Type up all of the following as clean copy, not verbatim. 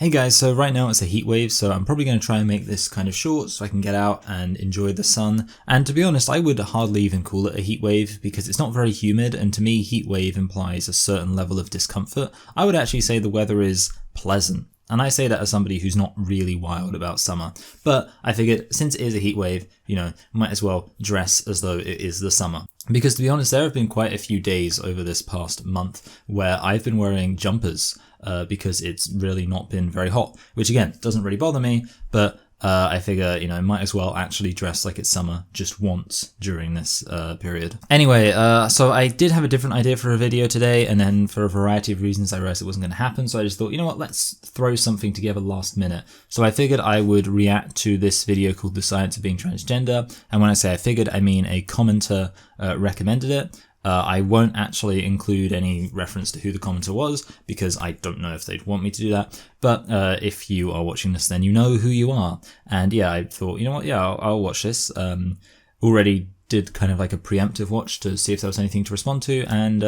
Hey guys, so right now it's a heat wave, so I'm probably going to try and make this kind of short so I can get out and enjoy the sun. And to be honest, I would hardly even call it a heat wave because it's not very humid, and to me heat wave implies a certain level of discomfort. I would actually say the weather is pleasant. And I say that as somebody who's not really wild about summer. But I figured since it is a heat wave, might as well dress as though it is the summer. Because to be honest, there have been quite a few days over this past month where I've been wearing jumpers because it's really not been very hot, which again, doesn't really bother me, but I figure, might as well actually dress like it's summer just once during this period. Anyway, so I did have a different idea for a video today, and then for a variety of reasons I realized it wasn't going to happen, so I just thought, you know what, let's throw something together last minute. So I figured I would react to this video called The Science of Being Transgender, and when I say I figured, I mean a commenter recommended it. I won't actually include any reference to who the commenter was because I don't know if they'd want me to do that. But if you are watching this, then you know who you are. And yeah, I thought, you know what, yeah, I'll watch this. Already did kind of like a preemptive watch to see if there was anything to respond to. And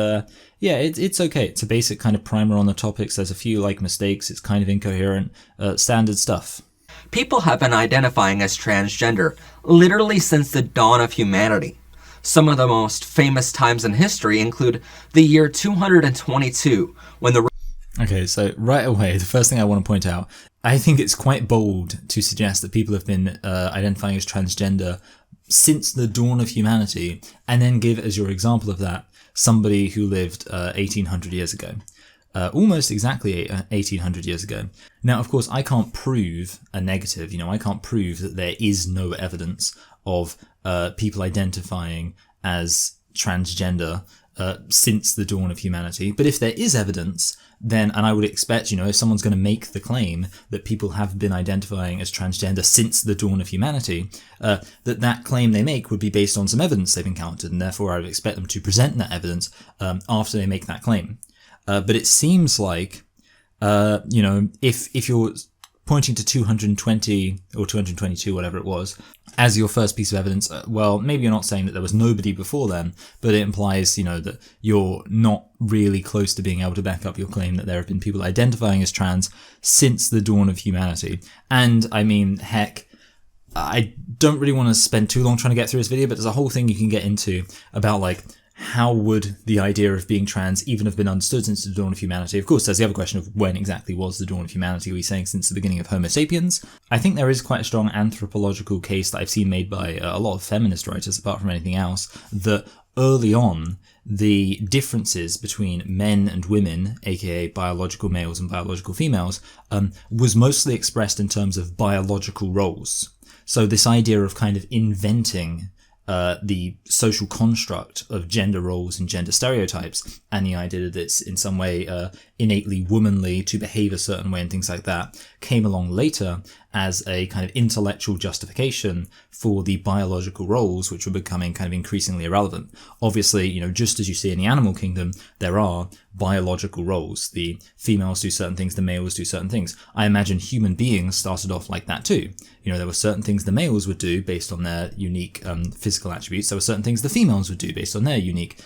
yeah, it's okay. It's a basic kind of primer on the topics. There's a few mistakes. It's kind of incoherent, standard stuff. People have been identifying as transgender literally since the dawn of humanity. Some of the most famous times in history include the year 222, when the... Okay, so right away, the first thing I want to point out, I think it's quite bold to suggest that people have been identifying as transgender since the dawn of humanity, and then give as your example of that somebody who lived 1800 years ago. Almost exactly 1800 years ago. Now, of course, I can't prove a negative. I can't prove that there is no evidence of people identifying as transgender since the dawn of humanity. But if there is evidence, then, and I would expect, if someone's going to make the claim that people have been identifying as transgender since the dawn of humanity, that claim they make would be based on some evidence they've encountered, and therefore I would expect them to present that evidence after they make that claim. But it seems like, if you're pointing to 220 or 222, whatever it was, as your first piece of evidence, well, maybe you're not saying that there was nobody before then, but it implies, that you're not really close to being able to back up your claim that there have been people identifying as trans since the dawn of humanity. And I mean, heck, I don't really want to spend too long trying to get through this video, but there's a whole thing you can get into about how would the idea of being trans even have been understood since the dawn of humanity? Of course, there's the other question of when exactly was the dawn of humanity? Are we saying since the beginning of Homo sapiens? I think there is quite a strong anthropological case that I've seen made by a lot of feminist writers, apart from anything else, that early on, the differences between men and women, aka biological males and biological females, was mostly expressed in terms of biological roles. So this idea of kind of inventing the social construct of gender roles and gender stereotypes, and the idea that it's in some way innately womanly to behave a certain way and things like that, came along later as a kind of intellectual justification for the biological roles, which were becoming kind of increasingly irrelevant. Obviously, just as you see in the animal kingdom, there are biological roles. The females do certain things, the males do certain things. I imagine human beings started off like that too. There were certain things the males would do based on their unique physical attributes. There were certain things the females would do based on their unique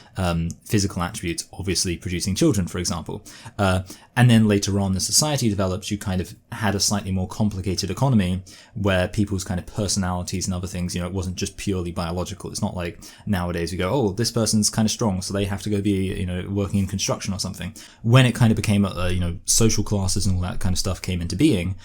physical attributes, obviously producing children, for example. And then later on, as society developed, you kind of had a slightly more complicated economy where people's kind of personalities and other things, it wasn't just purely biological. It's not like nowadays we go, oh, this person's kind of strong, so they have to go be, working in construction or something. When it kind of became, social classes and all that kind of stuff came into being,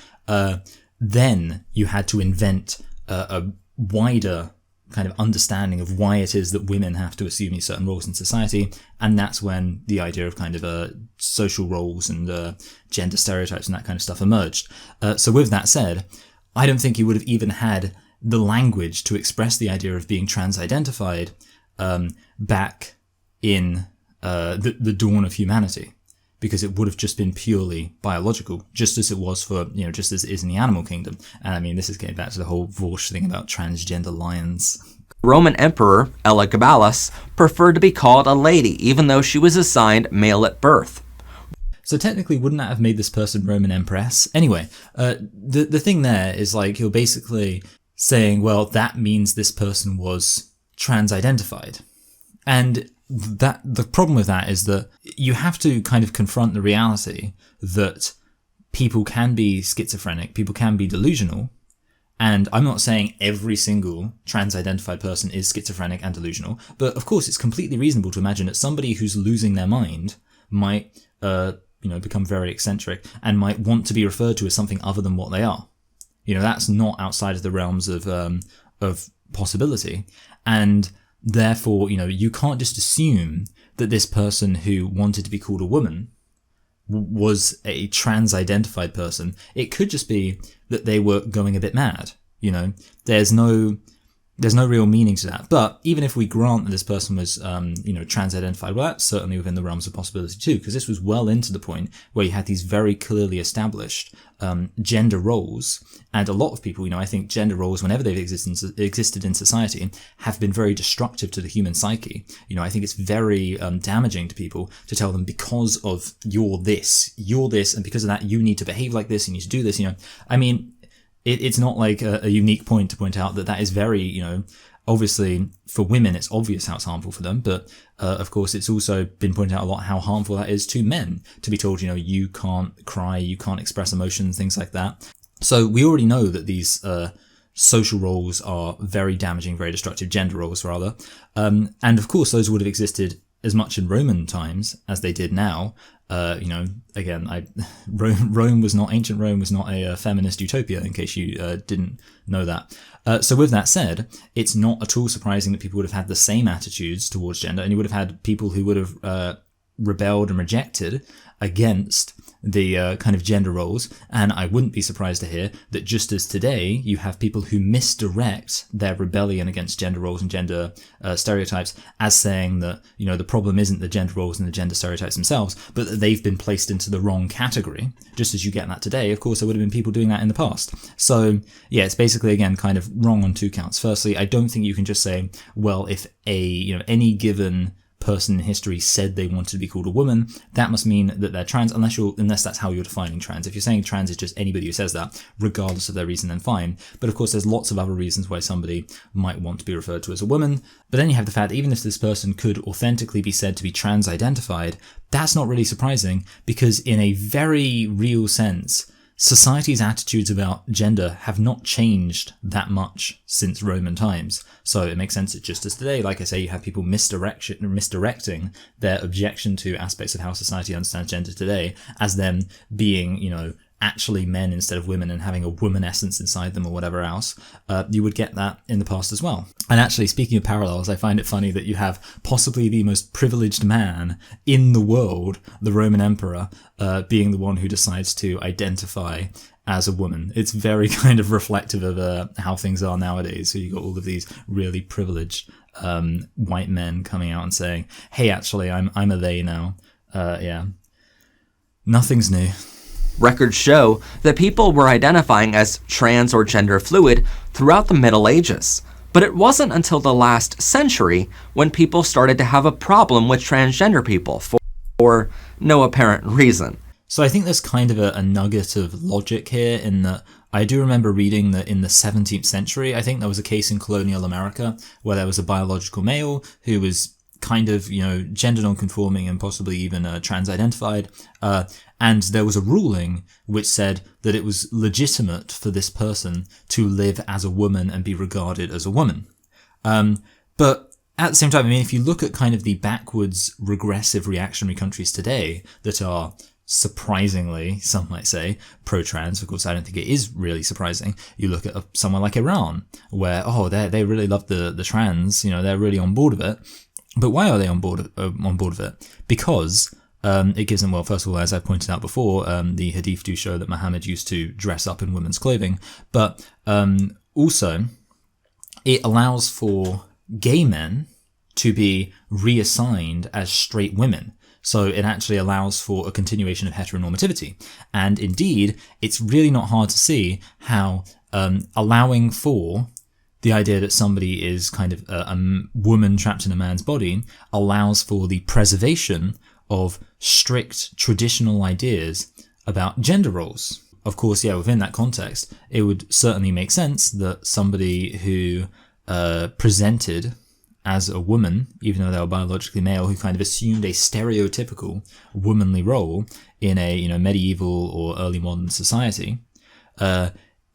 then you had to invent a wider kind of understanding of why it is that women have to assume these certain roles in society, and that's when the idea of kind of social roles and gender stereotypes and that kind of stuff emerged. So with that said, I don't think you would have even had the language to express the idea of being trans-identified back in the dawn of humanity, because it would have just been purely biological, just as it was for, just as it is in the animal kingdom. And I mean, this is getting back to the whole Vorsh thing about transgender lions. Roman Emperor Elagabalus preferred to be called a lady, even though she was assigned male at birth. So technically, wouldn't that have made this person Roman Empress? Anyway, the thing there is you're basically saying, well, that means this person was trans-identified. And that the problem with that is that you have to kind of confront the reality that people can be schizophrenic, people can be delusional. And I'm not saying every single trans-identified person is schizophrenic and delusional, but of course it's completely reasonable to imagine that somebody who's losing their mind might, become very eccentric and might want to be referred to as something other than what they are. That's not outside of the realms of possibility. And therefore, you can't just assume that this person who wanted to be called a woman was a trans-identified person. It could just be that they were going a bit mad. There's no real meaning to that. But even if we grant that this person was, trans-identified, well, that's certainly within the realms of possibility too, because this was well into the point where you had these very clearly established gender roles. And a lot of people, I think gender roles, whenever they've existed in society, have been very destructive to the human psyche. I think it's very damaging to people to tell them, because of you're this, and because of that, you need to behave like this, you need to do this. It's not like a unique point to point out that is very, obviously for women, it's obvious how it's harmful for them. But of course, it's also been pointed out a lot how harmful that is to men, to be told, you can't cry, you can't express emotions, things like that. So we already know that these social roles are very damaging, very destructive, gender roles rather. And of course, those would have existed as much in Roman times as they did now. Again, ancient Rome was not a feminist utopia, in case you didn't know that. So with that said, it's not at all surprising that people would have had the same attitudes towards gender, and you would have had people who would have rebelled and rejected against the kind of gender roles. And I wouldn't be surprised to hear that just as today you have people who misdirect their rebellion against gender roles and gender stereotypes as saying that, the problem isn't the gender roles and the gender stereotypes themselves, but that they've been placed into the wrong category. Just as you get that today, of course, there would have been people doing that in the past. So yeah, it's basically, again, kind of wrong on two counts. Firstly, I don't think you can just say, well, if any given person in history said they wanted to be called a woman, that must mean that they're trans, unless that's how you're defining trans. If you're saying trans is just anybody who says that, regardless of their reason, then fine. But of course, there's lots of other reasons why somebody might want to be referred to as a woman. But then you have the fact that even if this person could authentically be said to be trans-identified, that's not really surprising, because in a very real sense, society's attitudes about gender have not changed that much since Roman times. So it makes sense that just as today, like I say, you have people misdirecting their objection to aspects of how society understands gender today as them being, actually men instead of women and having a woman essence inside them or whatever else. You would get that in the past as well. And actually, speaking of parallels, I find it funny that you have possibly the most privileged man in the world, the Roman emperor, being the one who decides to identify as a woman. It's very kind of reflective of how things are nowadays. So you've got all of these really privileged white men coming out and saying, hey, actually, I'm a they now. Yeah. Nothing's new. Records show that people were identifying as trans or gender fluid throughout the Middle Ages. But it wasn't until the last century when people started to have a problem with transgender people for no apparent reason. So I think there's kind of a nugget of logic here in that I do remember reading that in the 17th century, I think there was a case in colonial America where there was a biological male who was kind of, gender non-conforming and possibly even trans-identified. And there was a ruling which said that it was legitimate for this person to live as a woman and be regarded as a woman. But at the same time, if you look at kind of the backwards, regressive, reactionary countries today that are surprisingly, some might say, pro-trans, of course I don't think it is really surprising. You look at somewhere like Iran, where, they really love the trans, they're really on board with it. But why are they on board with it? Because it gives them, well, first of all, as I pointed out before, the hadith do show that Muhammad used to dress up in women's clothing, but also it allows for gay men to be reassigned as straight women. So it actually allows for a continuation of heteronormativity. And indeed, it's really not hard to see how allowing for the idea that somebody is kind of a woman trapped in a man's body allows for the preservation of strict traditional ideas about gender roles. Of course, within that context, it would certainly make sense that somebody who presented as a woman, even though they were biologically male, who kind of assumed a stereotypical womanly role in a medieval or early modern society,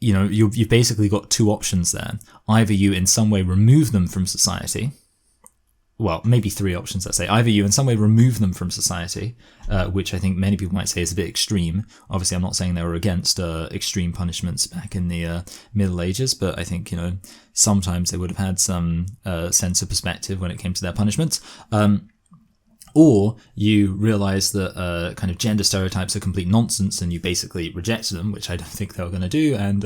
you've basically got two options there. Either you in some way remove them from society. Well, maybe three options, let's say. Either you in some way remove them from society, which I think many people might say is a bit extreme. Obviously, I'm not saying they were against extreme punishments back in the Middle Ages, but I think, sometimes they would have had some sense of perspective when it came to their punishments. Or you realize that kind of gender stereotypes are complete nonsense and you basically reject them, which I don't think they were going to do. And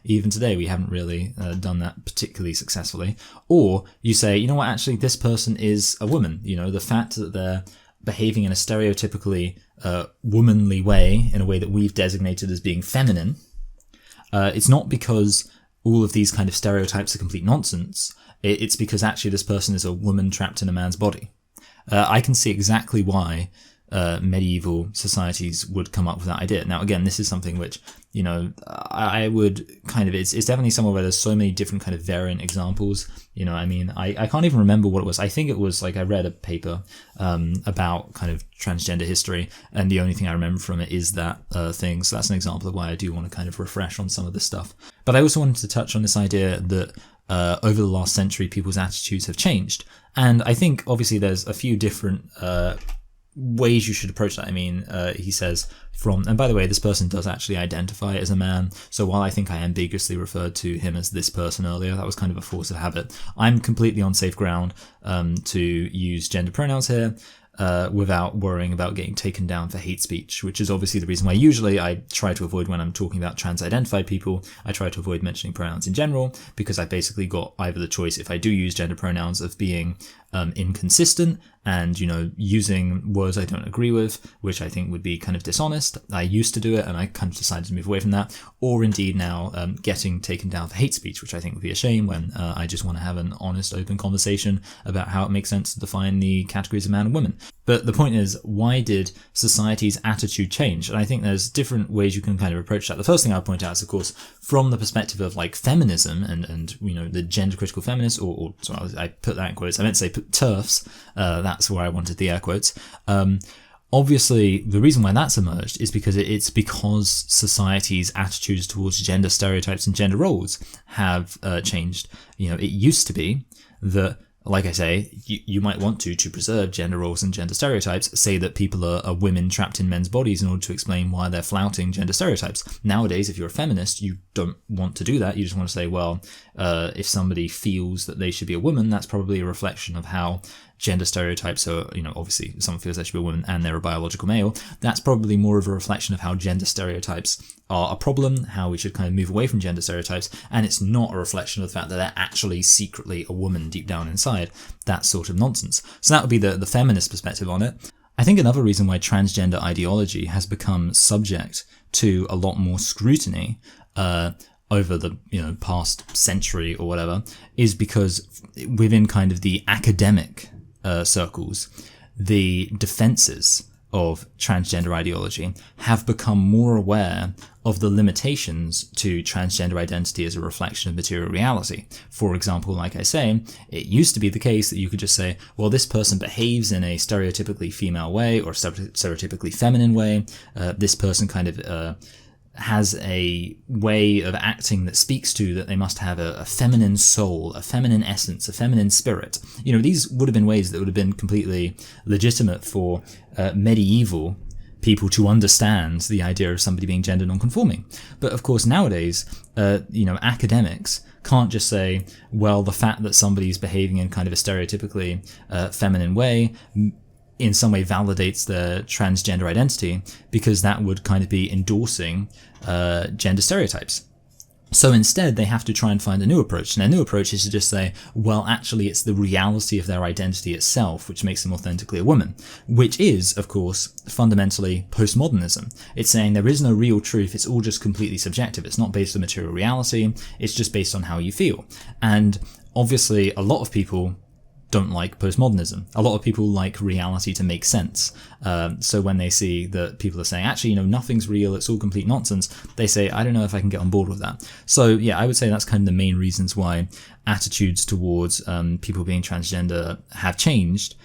even today, we haven't really done that particularly successfully. Or you say, you know what, actually, this person is a woman. The fact that they're behaving in a stereotypically womanly way, in a way that we've designated as being feminine, it's not because all of these kind of stereotypes are complete nonsense. It's because actually this person is a woman trapped in a man's body. I can see exactly why medieval societies would come up with that idea. Now, again, this is something which, I would kind of, it's definitely somewhere where there's so many different kind of variant examples. I can't even remember what it was. I think it was like I read a paper about kind of transgender history, and the only thing I remember from it is that thing. So that's an example of why I do want to kind of refresh on some of this stuff. But I also wanted to touch on this idea that over the last century, people's attitudes have changed. And I think, obviously, there's a few different ways you should approach that. He says and by the way, this person does actually identify as a man. So while I think I ambiguously referred to him as this person earlier, that was kind of a force of habit. I'm completely on safe ground to use gender pronouns here. Without worrying about getting taken down for hate speech, which is obviously the reason why usually I try to avoid, when I'm talking about trans-identified people, I try to avoid mentioning pronouns in general, because I've basically got either the choice, if I do use gender pronouns, of being inconsistent and, using words I don't agree with, which I think would be kind of dishonest. I used to do it and I kind of decided to move away from that, or indeed now getting taken down for hate speech, which I think would be a shame when I just want to have an honest, open conversation about how it makes sense to define the categories of man and woman. But the point is, why did society's attitude change? And I think there's different ways you can kind of approach that. The first thing I'll point out is, of course, from the perspective of like feminism and the gender critical feminists, or sorry, I put that in quotes. I meant to say TERFs. That's where I wanted the air quotes. Obviously, the reason why that's emerged is because it's because society's attitudes towards gender stereotypes and gender roles have changed. It used to be that, like I say, you might want to preserve gender roles and gender stereotypes, say that people are women trapped in men's bodies in order to explain why they're flouting gender stereotypes. Nowadays, if you're a feminist, you don't want to do that. You just want to say, well, if somebody feels that they should be a woman, that's probably a reflection of how gender stereotypes are, obviously if someone feels they should be a woman and they're a biological male, that's probably more of a reflection of how gender stereotypes are a problem, how we should kind of move away from gender stereotypes, and it's not a reflection of the fact that they're actually secretly a woman deep down inside. That sort of nonsense. So that would be the feminist perspective on it. I think another reason why transgender ideology has become subject to a lot more scrutiny over the past century or whatever is because within kind of the academic circles, the defenses of transgender ideology have become more aware of the limitations to transgender identity as a reflection of material reality. For example, like I say, it used to be the case that you could just say, well, this person behaves in a stereotypically female way or stereotypically feminine way. This person kind of has a way of acting that speaks to that they must have a feminine soul, a feminine essence, a feminine spirit. These would have been ways that would have been completely legitimate for medieval people to understand the idea of somebody being gender non-conforming. But of course nowadays, academics can't just say, well, the fact that somebody's behaving in kind of a stereotypically feminine way in some way validates their transgender identity, because that would kind of be endorsing gender stereotypes. So instead, they have to try and find a new approach. And a new approach is to just say, well, actually, it's the reality of their identity itself which makes them authentically a woman, which is, of course, fundamentally postmodernism. It's saying there is no real truth. It's all just completely subjective. It's not based on material reality. It's just based on how you feel. And obviously, a lot of people don't like postmodernism. A lot of people like reality to make sense. So when they see that people are saying, actually, nothing's real, it's all complete nonsense, they say, I don't know if I can get on board with that. So yeah, I would say that's kind of the main reasons why attitudes towards people being transgender have changed.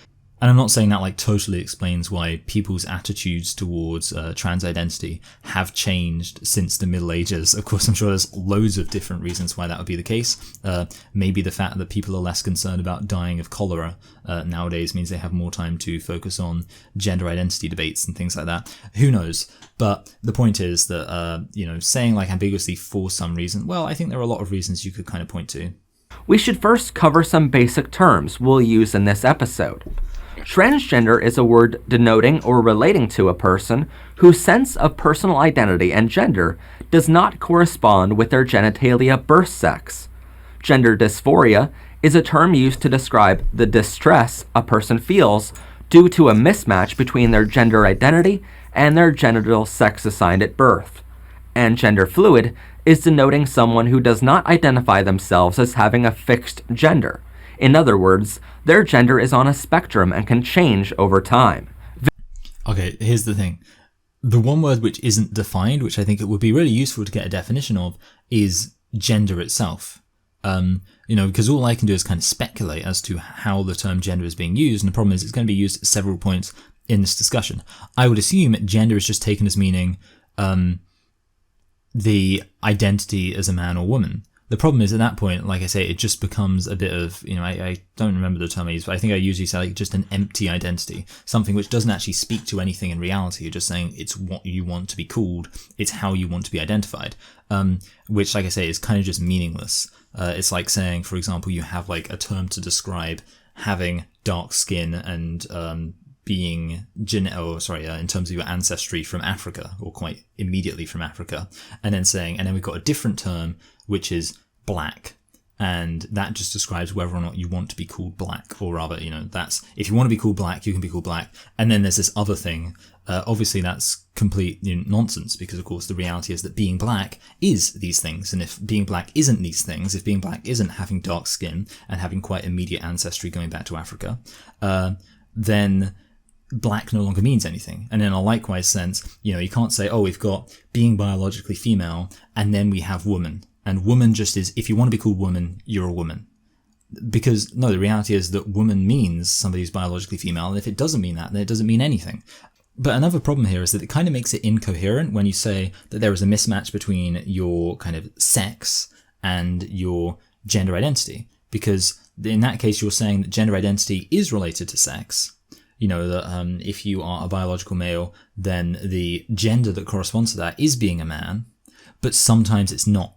And I'm not saying that like totally explains why people's attitudes towards trans identity have changed since the Middle Ages. Of course, I'm sure there's loads of different reasons why that would be the case. Maybe the fact that people are less concerned about dying of cholera nowadays means they have more time to focus on gender identity debates and things like that. Who knows? But the point is that, saying like ambiguously for some reason, well, I think there are a lot of reasons you could kind of point to. We should first cover some basic terms we'll use in this episode. Transgender is a word denoting or relating to a person whose sense of personal identity and gender does not correspond with their genitalia birth sex. Gender dysphoria is a term used to describe the distress a person feels due to a mismatch between their gender identity and their genital sex assigned at birth. And gender fluid is denoting someone who does not identify themselves as having a fixed gender. In other words, their gender is on a spectrum and can change over time. Okay, here's the thing. The one word which isn't defined, which I think it would be really useful to get a definition of, is gender itself. Because all I can do is kind of speculate as to how the term gender is being used, and the problem is it's going to be used at several points in this discussion. I would assume gender is just taken as meaning the identity as a man or woman. The problem is at that point, like I say, it just becomes a bit of, I don't remember the term I use, but I think I usually say like just an empty identity, something which doesn't actually speak to anything in reality. You're just saying it's what you want to be called, it's how you want to be identified, which, like I say, is kind of just meaningless. It's like saying, for example, you have like a term to describe having dark skin and being in terms of your ancestry from Africa, or quite immediately from Africa, and then we've got a different term which is black, and that just describes whether or not you want to be called black, or rather, that's, if you want to be called black, you can be called black. And then there's this other thing. Obviously that's complete nonsense, because of course the reality is that being black is these things, and if being black isn't these things, if being black isn't having dark skin and having quite immediate ancestry going back to Africa, then black no longer means anything. And in a likewise sense, you can't say, oh, we've got being biologically female and then we have woman, and woman just is, if you want to be called woman, you're a woman. Because no, the reality is that woman means somebody who's biologically female, and if it doesn't mean that, then it doesn't mean anything. But another problem here is that it kind of makes it incoherent when you say that there is a mismatch between your kind of sex and your gender identity, because in that case you're saying that gender identity is related to sex. That if you are a biological male, then the gender that corresponds to that is being a man, but sometimes it's not.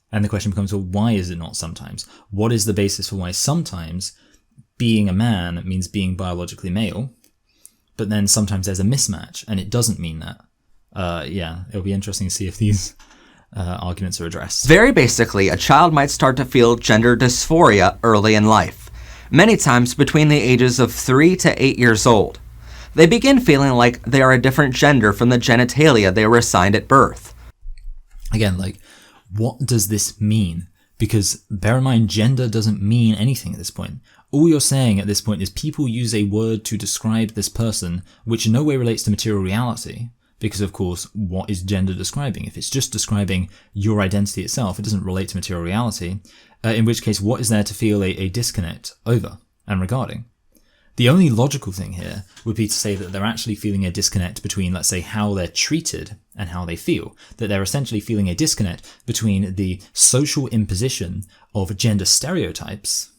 And the question becomes, well, why is it not sometimes? What is the basis for why sometimes being a man means being biologically male, but then sometimes there's a mismatch and it doesn't mean that? It'll be interesting to see if these arguments are addressed. Very basically, a child might start to feel gender dysphoria early in life, many times between the ages of 3 to 8 years old. They begin feeling like they are a different gender from the genitalia they were assigned at birth. Again, what does this mean? Because bear in mind, gender doesn't mean anything at this point. All you're saying at this point is people use a word to describe this person, which in no way relates to material reality. Because of course, what is gender describing? If it's just describing your identity itself, it doesn't relate to material reality. In which case, what is there to feel a disconnect over and regarding? The only logical thing here would be to say that they're actually feeling a disconnect between, let's say, how they're treated and how they feel. That they're essentially feeling a disconnect between the social imposition of gender stereotypes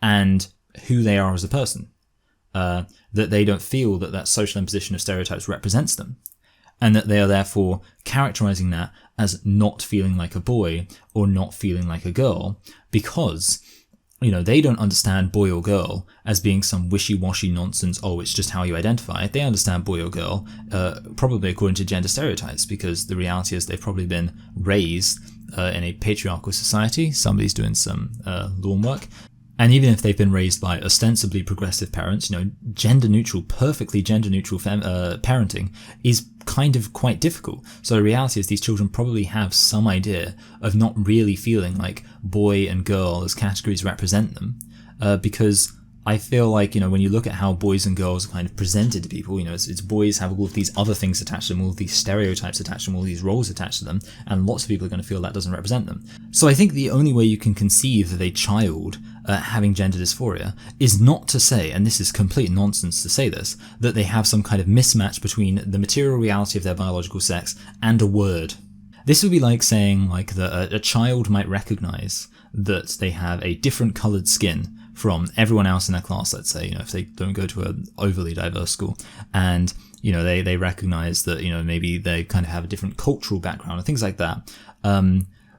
and who they are as a person. That they don't feel that social imposition of stereotypes represents them. And that they are therefore characterizing that as not feeling like a boy or not feeling like a girl, because they don't understand boy or girl as being some wishy-washy nonsense, oh, it's just how you identify. They understand boy or girl probably according to gender stereotypes, because the reality is they've probably been raised in a patriarchal society. Somebody's doing some lawn work. And even if they've been raised by ostensibly progressive parents, perfectly gender-neutral parenting is kind of quite difficult. So the reality is these children probably have some idea of not really feeling like boy and girl as categories represent them, because I feel like, when you look at how boys and girls are kind of presented to people, it's boys have all of these other things attached to them, all of these stereotypes attached to them, all these roles attached to them, and lots of people are going to feel that doesn't represent them. So I think the only way you can conceive of a child having gender dysphoria is not to say, and this is complete nonsense to say this, that they have some kind of mismatch between the material reality of their biological sex and a word. This would be like saying that a child might recognize that they have a different colored skin from everyone else in their class, let's say, if they don't go to an overly diverse school, and, they recognize that, maybe they kind of have a different cultural background and things like that.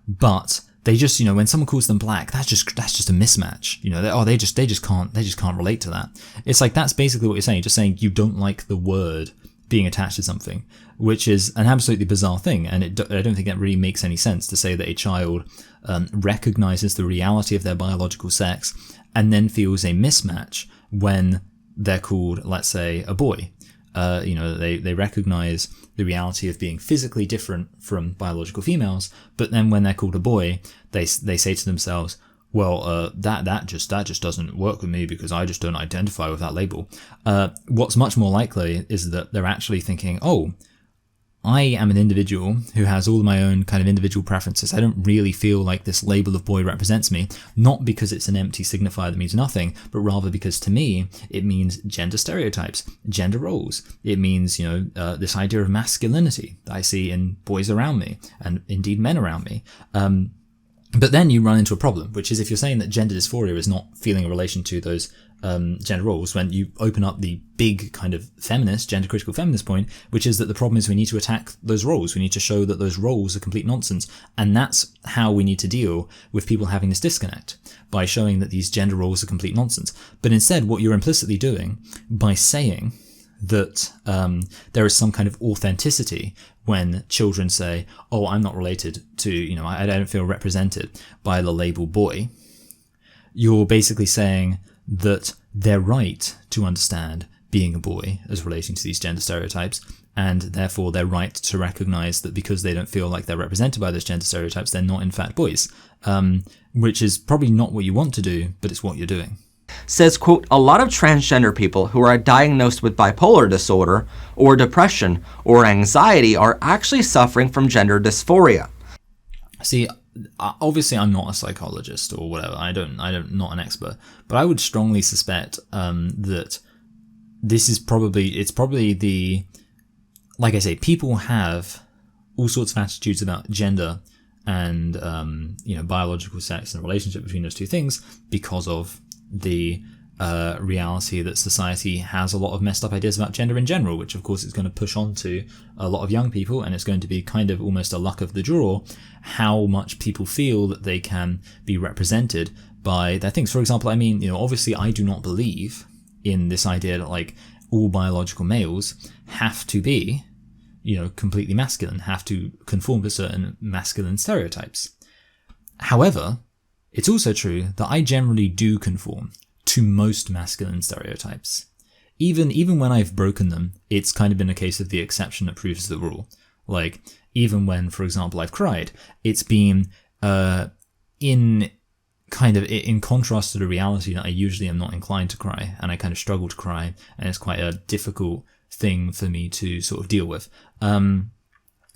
But they just, when someone calls them black, that's just a mismatch. They just can't relate to that. It's like, that's basically what you're saying, just saying you don't like the word being attached to something, which is an absolutely bizarre thing. And I don't think that really makes any sense to say that a child recognizes the reality of their biological sex and then feels a mismatch when they're called, let's say, a boy. They recognize the reality of being physically different from biological females, but then when they're called a boy, they say to themselves, well, that just doesn't work with me because I just don't identify with that label. What's much more likely is that they're actually thinking, oh, I am an individual who has all of my own kind of individual preferences. I don't really feel like this label of boy represents me, not because it's an empty signifier that means nothing, but rather because to me, it means gender stereotypes, gender roles. It means, this idea of masculinity that I see in boys around me and indeed men around me. But then you run into a problem, which is if you're saying that gender dysphoria is not feeling a relation to those gender roles, when you open up the big kind of feminist, gender critical feminist point, which is that the problem is we need to attack those roles. We need to show that those roles are complete nonsense. And that's how we need to deal with people having this disconnect, by showing that these gender roles are complete nonsense. But instead, what you're implicitly doing by saying that there is some kind of authenticity when children say, oh, I'm not related to, I don't feel represented by the label boy, you're basically saying that they're right to understand being a boy as relating to these gender stereotypes, and therefore they're right to recognize that because they don't feel like they're represented by those gender stereotypes, they're not in fact boys, which is probably not what you want to do, but it's what you're doing. Says, quote, a lot of transgender people who are diagnosed with bipolar disorder or depression or anxiety are actually suffering from gender dysphoria. See, obviously I'm not a psychologist or whatever. Not an expert, but I would strongly suspect that this is probably the, like I say, people have all sorts of attitudes about gender and biological sex and the relationship between those two things because of the reality that society has a lot of messed up ideas about gender in general, which of course is going to push on to a lot of young people, and it's going to be kind of almost a luck of the draw how much people feel that they can be represented by their things. For example, obviously I do not believe in this idea that like all biological males have to be, completely masculine, have to conform to certain masculine stereotypes. However, it's also true that I generally do conform to most masculine stereotypes. Even when I've broken them, it's kind of been a case of the exception that proves the rule. Like, even when, for example, I've cried, it's been in contrast to the reality that I usually am not inclined to cry, and I kind of struggle to cry, and it's quite a difficult thing for me to sort of deal with.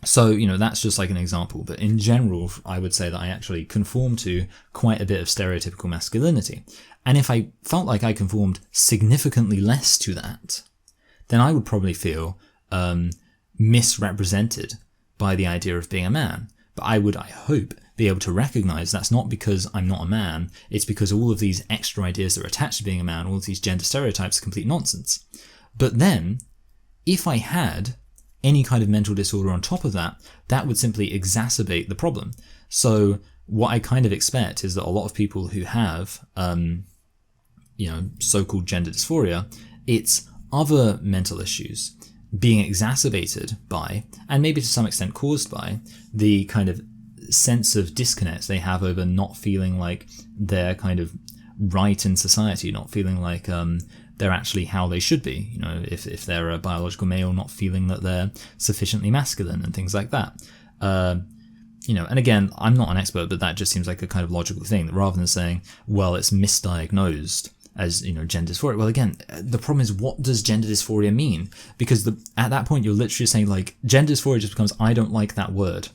So, that's just like an example. But in general, I would say that I actually conform to quite a bit of stereotypical masculinity. And if I felt like I conformed significantly less to that, then I would probably feel misrepresented by the idea of being a man. But I hope, be able to recognize that's not because I'm not a man, it's because all of these extra ideas that are attached to being a man, all of these gender stereotypes are complete nonsense. But then, if I had any kind of mental disorder on top of that, that would simply exacerbate the problem. So what I kind of expect is that a lot of people who have, so-called gender dysphoria, it's other mental issues being exacerbated by, and maybe to some extent caused by, the kind of sense of disconnect they have over not feeling like they're kind of right in society, not feeling like they're actually how they should be, if they're a biological male, not feeling that they're sufficiently masculine and things like that. And again, I'm not an expert, but that just seems like a kind of logical thing, that rather than saying, well, it's misdiagnosed as gender dysphoria. Well, again, the problem is, what does gender dysphoria mean? Because at that point, you're literally saying like gender dysphoria just becomes I don't like that word.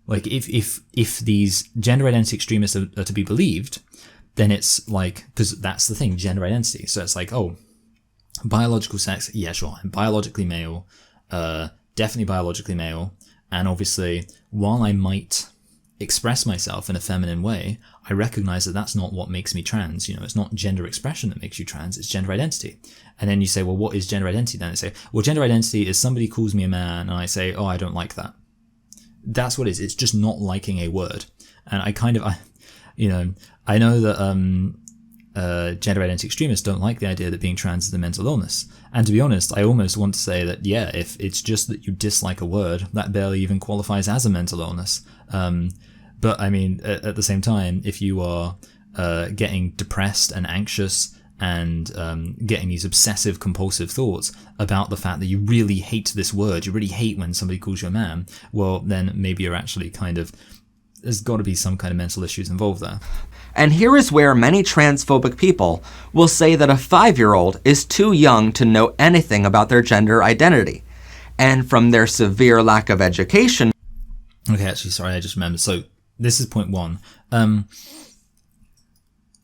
Like if these gender identity extremists are to be believed, then it's like, because that's the thing, gender identity. So it's like, oh, biological sex, yeah, sure, I'm biologically male, definitely biologically male, and obviously while I might express myself in a feminine way, I recognize that that's not what makes me trans. It's not gender expression that makes you trans, it's gender identity. And then you say, well, what is gender identity? Then I say, well, gender identity is somebody calls me a man and I say, oh, I don't like that. That's what it is. It's just not liking a word. And I know that gender identity extremists don't like the idea that being trans is a mental illness. And to be honest, I almost want to say that, yeah, if it's just that you dislike a word, that barely even qualifies as a mental illness. But I mean, at the same time, if you are getting depressed and anxious and getting these obsessive compulsive thoughts about the fact that you really hate this word, you really hate when somebody calls you a man, well, then maybe you're actually there's got to be some kind of mental issues involved there. And here is where many transphobic people will say that a 5-year-old is too young to know anything about their gender identity. And from their severe lack of education... Okay, actually, sorry, I just remembered. So this is point 1.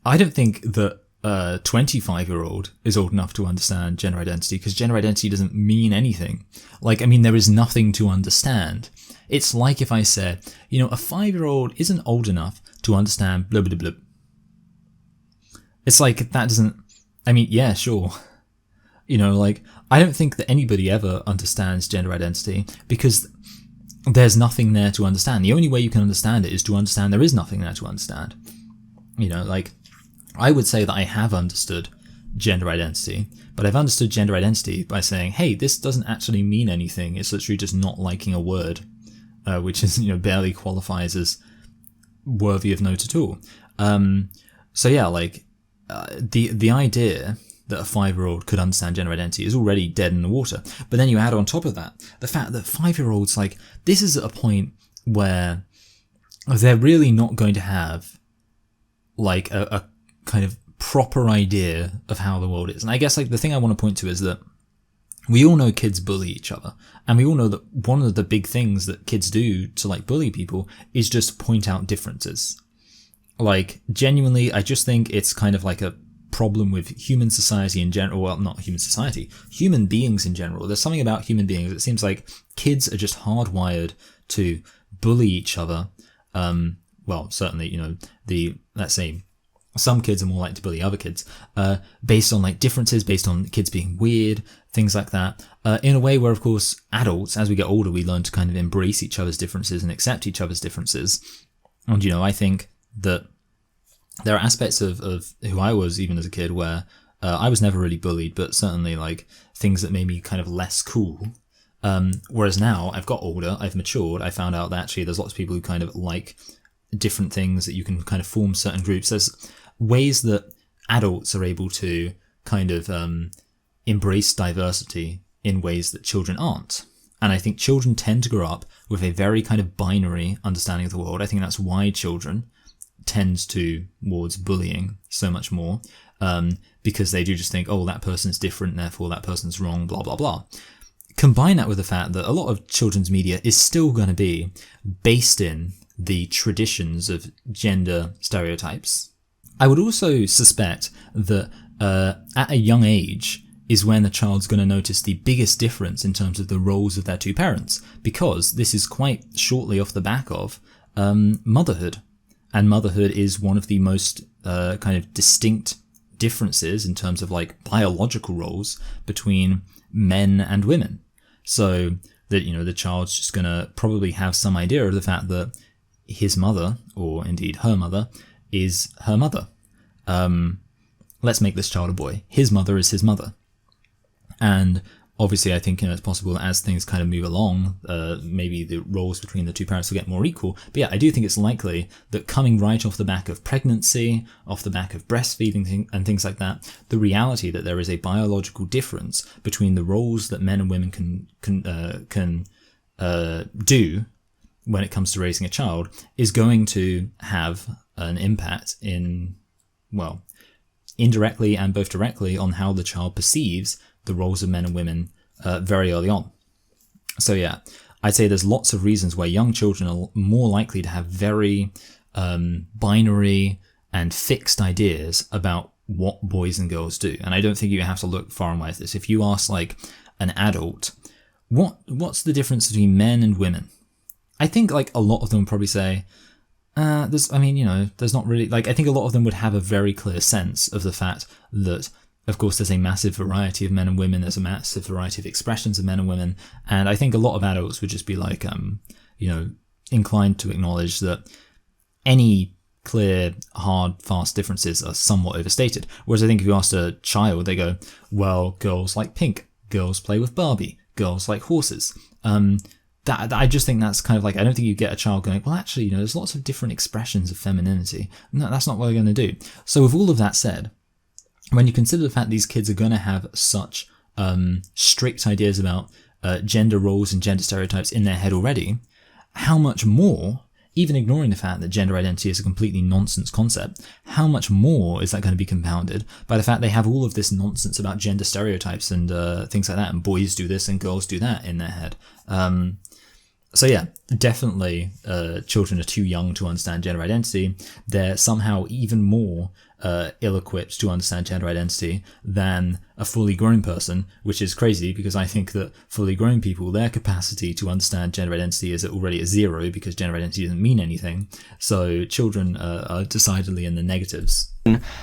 I don't think that a 25-year-old is old enough to understand gender identity, because gender identity doesn't mean anything. Like, I mean, there is nothing to understand. It's like if I said, a 5-year-old isn't old enough to understand blah, blah, blah. It's like, that doesn't, I mean, yeah, sure. Like, I don't think that anybody ever understands gender identity, because there's nothing there to understand. The only way you can understand it is to understand there is nothing there to understand. Like, I would say that I have understood gender identity, but I've understood gender identity by saying, hey, this doesn't actually mean anything. It's literally just not liking a word, which is, barely qualifies as worthy of note at all. So yeah, like, the idea that a 5-year-old could understand gender identity is already dead in the water. But then you add on top of that the fact that 5-year-olds, like, this is at a point where they're really not going to have like a kind of proper idea of how the world is. And I guess like the thing I want to point to is that we all know kids bully each other, and we all know that one of the big things that kids do to like bully people is just point out differences. Like, genuinely, I just think it's kind of like a problem with human society in general. Well, not human society, human beings in general. There's something about human beings. It seems like kids are just hardwired to bully each other. Well, certainly, let's say some kids are more likely to bully other kids, based on like differences, based on kids being weird, things like that. In a way where, of course, adults, as we get older, we learn to kind of embrace each other's differences and accept each other's differences. And, I think that there are aspects of who I was even as a kid where I was never really bullied, but certainly like things that made me kind of less cool. Whereas now I've got older, I've matured, I found out that actually there's lots of people who kind of like different things, that you can kind of form certain groups. There's ways that adults are able to kind of embrace diversity in ways that children aren't. And I think children tend to grow up with a very kind of binary understanding of the world. I think that's why children tend towards bullying so much more, because they do just think, oh, that person's different, therefore that person's wrong, blah, blah, blah. Combine that with the fact that a lot of children's media is still going to be based in the traditions of gender stereotypes. I would also suspect that at a young age is when the child's going to notice the biggest difference in terms of the roles of their two parents, because this is quite shortly off the back of motherhood. And motherhood is one of the most kind of distinct differences in terms of like biological roles between men and women. So that, the child's just going to probably have some idea of the fact that his mother, or indeed her mother, is her mother. Let's make this child a boy. His mother is his mother. And obviously, I think it's possible that as things kind of move along, maybe the roles between the two parents will get more equal. But yeah, I do think it's likely that coming right off the back of pregnancy, off the back of breastfeeding and things like that, the reality that there is a biological difference between the roles that men and women can do when it comes to raising a child is going to have an impact in, well, indirectly and both directly on how the child perceives the roles of men and women very early on. So yeah, I'd say there's lots of reasons why young children are more likely to have very binary and fixed ideas about what boys and girls do. And I don't think you have to look far and wide at this. If you ask like an adult, what's the difference between men and women? I think like a lot of them would probably say, there's not really, like, I think a lot of them would have a very clear sense of the fact that, of course, there's a massive variety of men and women, there's a massive variety of expressions of men and women, and I think a lot of adults would just be like, inclined to acknowledge that any clear, hard, fast differences are somewhat overstated. Whereas I think if you asked a child, they go, well, girls like pink, girls play with Barbie, girls like horses. I just think that's kind of like, I don't think you get a child going, well, actually, there's lots of different expressions of femininity. No, that's not what we're going to do. So with all of that said, when you consider the fact these kids are going to have such strict ideas about gender roles and gender stereotypes in their head already, how much more, even ignoring the fact that gender identity is a completely nonsense concept, how much more is that going to be compounded by the fact they have all of this nonsense about gender stereotypes and things like that, and boys do this and girls do that in their head. So yeah, definitely children are too young to understand gender identity. They're somehow even more ill-equipped to understand gender identity than a fully grown person, which is crazy because I think that fully grown people, their capacity to understand gender identity is already at zero because gender identity doesn't mean anything. So children are decidedly in the negatives.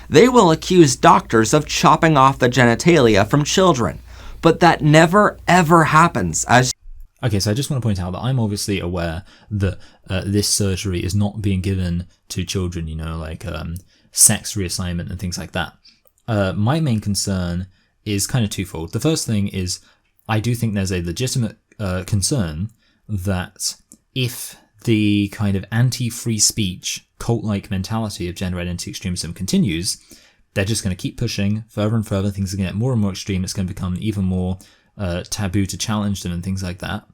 They will accuse doctors of chopping off the genitalia from children, but that never ever happens. Okay, so I just want to point out that I'm obviously aware that this surgery is not being given to children, like sex reassignment and things like that. My main concern is kind of twofold. The first thing is I do think there's a legitimate concern that if the kind of anti-free speech, cult-like mentality of gender identity extremism continues, they're just going to keep pushing further and further. Things are going to get more and more extreme. It's going to become even more taboo to challenge them and things like that.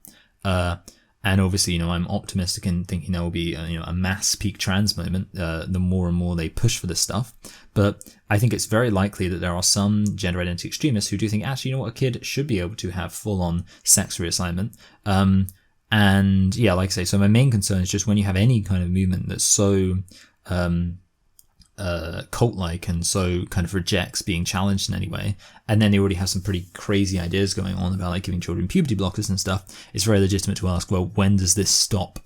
And obviously, I'm optimistic in thinking there will be a mass peak trans moment the more and more they push for this stuff. But I think it's very likely that there are some gender identity extremists who do think, actually, a kid should be able to have full-on sex reassignment. And yeah, like I say, so my main concern is just when you have any kind of movement that's so cult-like and so kind of rejects being challenged in any way, and then they already have some pretty crazy ideas going on about like giving children puberty blockers and stuff, it's very legitimate to ask, well, when does this stop?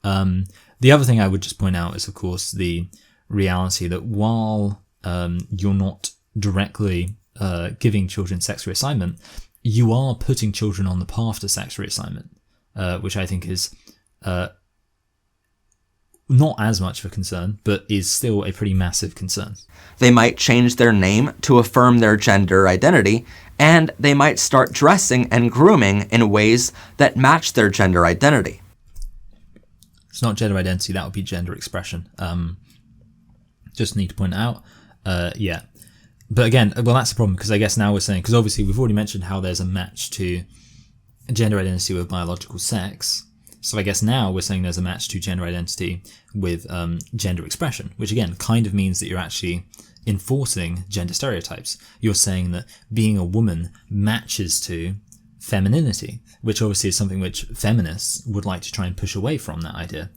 The other thing I would just point out is, of course, the reality that while you're not directly giving children sex reassignment, you are putting children on the path to sex reassignment, which I think is not as much of a concern, but is still a pretty massive concern. They might change their name to affirm their gender identity, and they might start dressing and grooming in ways that match their gender identity. It's not gender identity, that would be gender expression. Just need to point out. Yeah. But again, well, that's the problem, because I guess now we're saying, because obviously we've already mentioned how there's a match to gender identity with biological sex. So I guess now we're saying there's a match to gender identity with gender expression, which again kind of means that you're actually enforcing gender stereotypes. You're saying that being a woman matches to femininity, which obviously is something which feminists would like to try and push away from, that idea.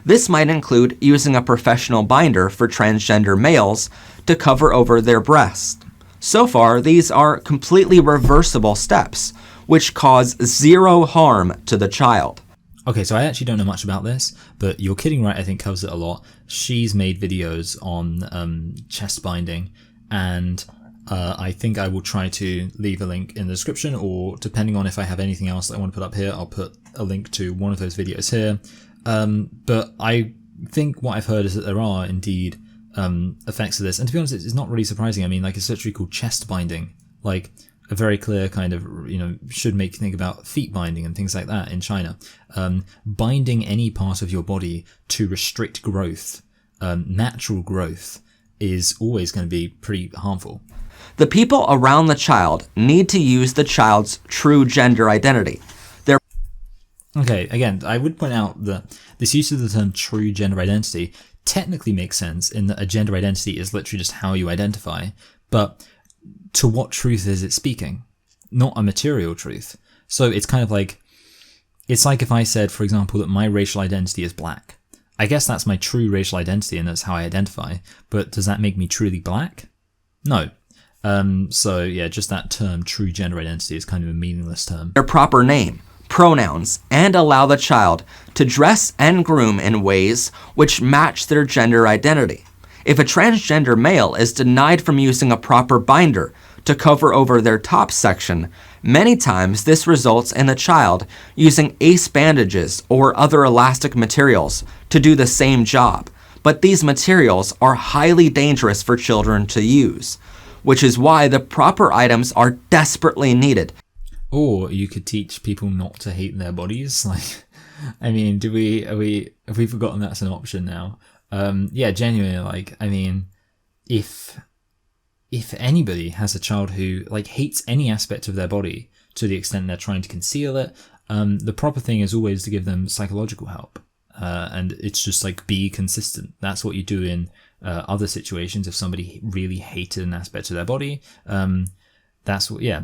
This might include using a professional binder for transgender males to cover over their breast. So far, these are completely reversible steps, which cause zero harm to the child. Okay, so I actually don't know much about this, but You're Kidding Right, I think, covers it a lot. She's made videos on chest binding, and I think I will try to leave a link in the description, or depending on if I have anything else that I want to put up here, I'll put a link to one of those videos here. But I think what I've heard is that there are indeed effects of this, and to be honest, it's not really surprising. I mean, like, it's literally called chest binding, like a very clear kind of, should make you think about feet binding and things like that in China. Binding any part of your body to restrict growth, natural growth, is always going to be pretty harmful. The people around the child need to use the child's true gender identity. Okay, again, I would point out that this use of the term true gender identity technically makes sense in that a gender identity is literally just how you identify, but to what truth is it speaking? Not a material truth. So it's kind of like, it's like if I said, for example, that my racial identity is black. I guess that's my true racial identity and that's how I identify, but does that make me truly black? No. So yeah, just that term, true gender identity, is kind of a meaningless term. Their proper name, pronouns, and allow the child to dress and groom in ways which match their gender identity. If a transgender male is denied from using a proper binder to cover over their top section, many times this results in the child using ace bandages or other elastic materials to do the same job. But these materials are highly dangerous for children to use, which is why the proper items are desperately needed. Or you could teach people not to hate their bodies. Like, I mean, have we forgotten that's an option now? Yeah, genuinely, like, I mean, if anybody has a child who like hates any aspect of their body to the extent they're trying to conceal it, the proper thing is always to give them psychological help. And it's just like, be consistent. That's what you do in other situations. If somebody really hated an aspect of their body, that's what, yeah,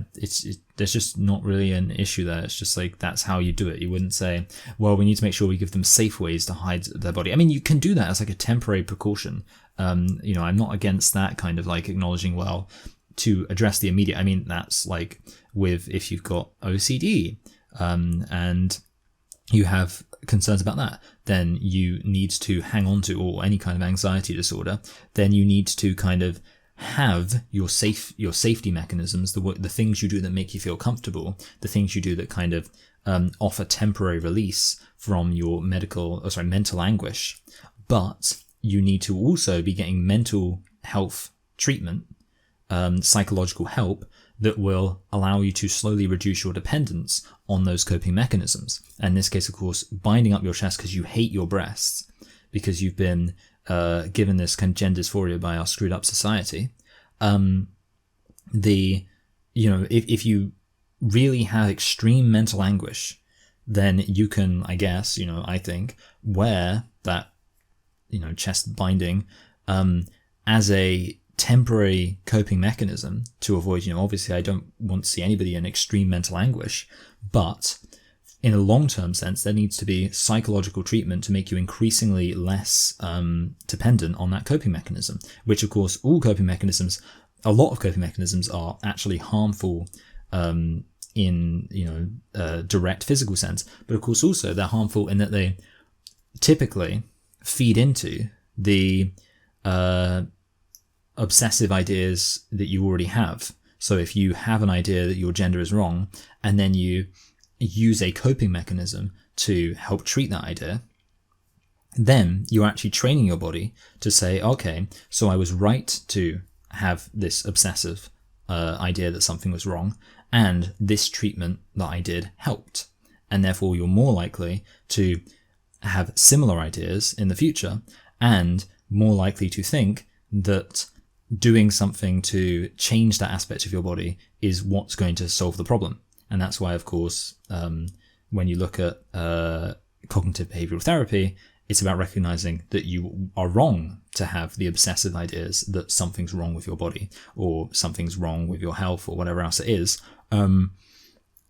there's just not really an issue there. It's just like, that's how you do it. You wouldn't say, well, we need to make sure we give them safe ways to hide their body. I mean, you can do that as like a temporary precaution. I'm not against that kind of like acknowledging, well, to address the immediate. I mean, that's like with, if you've got OCD, and you have concerns about that, then you need to hang on to, or any kind of anxiety disorder, then you need to kind of have your safety mechanisms, the things you do that make you feel comfortable, the things you do that kind of offer temporary release from your mental anguish. But you need to also be getting mental health treatment, psychological help that will allow you to slowly reduce your dependence on those coping mechanisms. And in this case, of course, binding up your chest because you hate your breasts, because you've been given this kind of gender dysphoria by our screwed up society. If you really have extreme mental anguish, then you can, I guess, I think, wear that, chest binding, as a temporary coping mechanism to avoid, obviously I don't want to see anybody in extreme mental anguish, but in a long-term sense, there needs to be psychological treatment to make you increasingly less dependent on that coping mechanism, which of course a lot of coping mechanisms are actually harmful in direct physical sense, but of course also they're harmful in that they typically feed into the obsessive ideas that you already have. So if you have an idea that your gender is wrong, and then you use a coping mechanism to help treat that idea, then you're actually training your body to say, okay, so I was right to have this obsessive idea that something was wrong, and this treatment that I did helped. And therefore you're more likely to have similar ideas in the future, and more likely to think that doing something to change that aspect of your body is what's going to solve the problem. And that's why, of course, when you look at cognitive behavioral therapy, it's about recognizing that you are wrong to have the obsessive ideas that something's wrong with your body, or something's wrong with your health, or whatever else it is.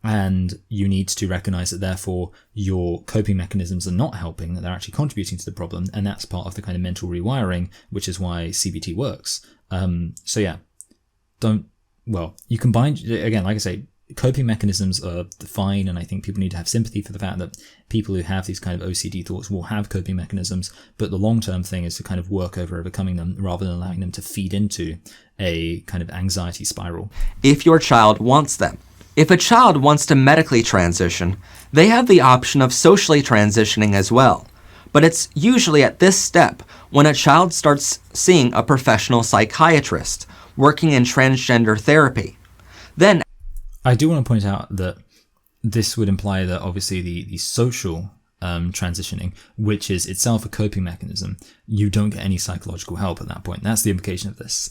And you need to recognize that therefore your coping mechanisms are not helping, that they're actually contributing to the problem. And that's part of the kind of mental rewiring, which is why CBT works. So yeah, you can bind, again, like I say, coping mechanisms are fine, and I think people need to have sympathy for the fact that people who have these kind of OCD thoughts will have coping mechanisms, but the long-term thing is to kind of work over overcoming them rather than allowing them to feed into a kind of anxiety spiral. If your child wants them. If a child wants to medically transition, they have the option of socially transitioning as well. But it's usually at this step when a child starts seeing a professional psychiatrist working in transgender therapy. Then I do want to point out that this would imply that obviously the social transitioning, which is itself a coping mechanism, you don't get any psychological help at that point. That's the implication of this,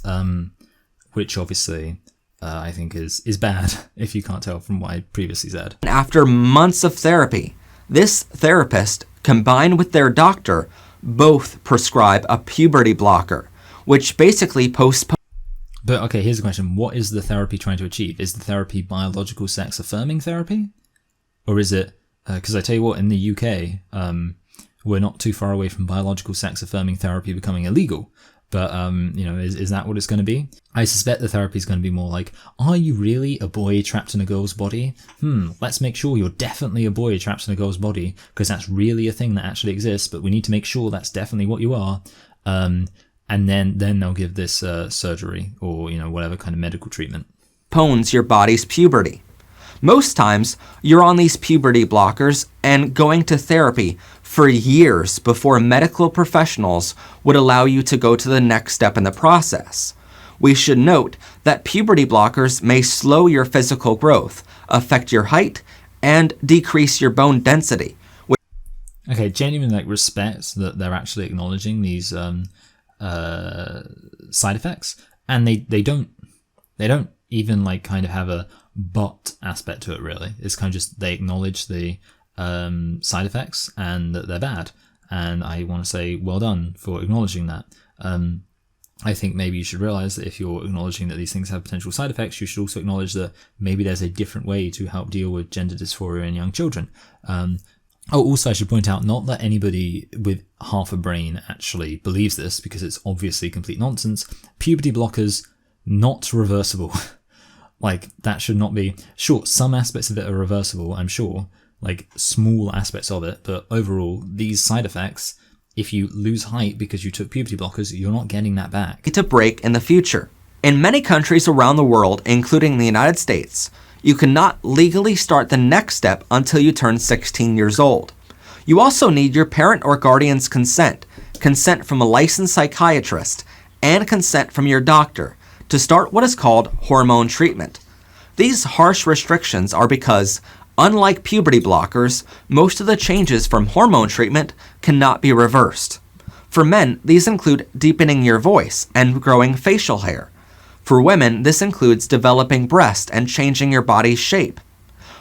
which obviously I think is bad, if you can't tell from what I previously said. After months of therapy, this therapist, combined with their doctor, both prescribe a puberty blocker, which basically postpones. But okay, here's the question. What is the therapy trying to achieve? Is the therapy biological sex affirming therapy? Or is it, because I tell you what, in the UK, we're not too far away from biological sex affirming therapy becoming illegal. But, is that what it's going to be? I suspect the therapy is going to be more like, are you really a boy trapped in a girl's body? Let's make sure you're definitely a boy trapped in a girl's body, because that's really a thing that actually exists, but we need to make sure that's definitely what you are. And then they'll give this surgery or, whatever kind of medical treatment. Postpones your body's puberty. Most times, you're on these puberty blockers and going to therapy for years before medical professionals would allow you to go to the next step in the process. We should note that puberty blockers may slow your physical growth, affect your height, and decrease your bone density. Okay, genuine respect that they're actually acknowledging these side effects, and they don't even kind of have a but aspect to it, really. It's kind of just they acknowledge the side effects and that they're bad, and I want to say well done for acknowledging that. I think maybe you should realize that if you're acknowledging that these things have potential side effects, you should also acknowledge that maybe there's a different way to help deal with gender dysphoria in young children. Also, I should point out, not that anybody with half a brain actually believes this, because it's obviously complete nonsense. Puberty blockers, not reversible. That should not be. Sure, some aspects of it are reversible, I'm sure, small aspects of it, but overall, these side effects, if you lose height because you took puberty blockers, you're not getting that back. To break in the future. In many countries around the world, including the United States, you cannot legally start the next step until you turn 16 years old. You also need your parent or guardian's consent from a licensed psychiatrist, and consent from your doctor to start what is called hormone treatment. These harsh restrictions are because, unlike puberty blockers, most of the changes from hormone treatment cannot be reversed. For men, these include deepening your voice and growing facial hair. For women, this includes developing breast and changing your body's shape.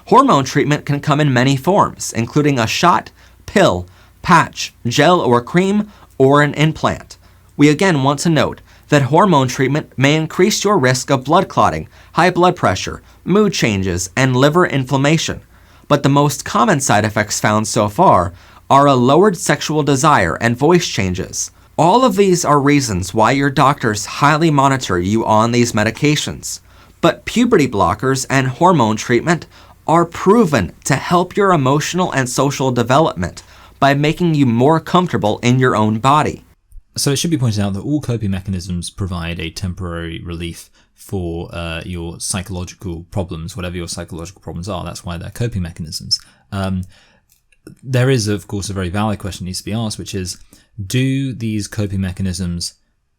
Hormone treatment can come in many forms, including a shot, pill, patch, gel or cream, or an implant. We again want to note that hormone treatment may increase your risk of blood clotting, high blood pressure, mood changes, and liver inflammation. But the most common side effects found so far are a lowered sexual desire and voice changes. All of these are reasons why your doctors highly monitor you on these medications. But puberty blockers and hormone treatment are proven to help your emotional and social development by making you more comfortable in your own body. So it should be pointed out that all coping mechanisms provide a temporary relief for your psychological problems, whatever your psychological problems are. That's why they're coping mechanisms. There is, of course, a very valid question that needs to be asked, which is, do these coping mechanisms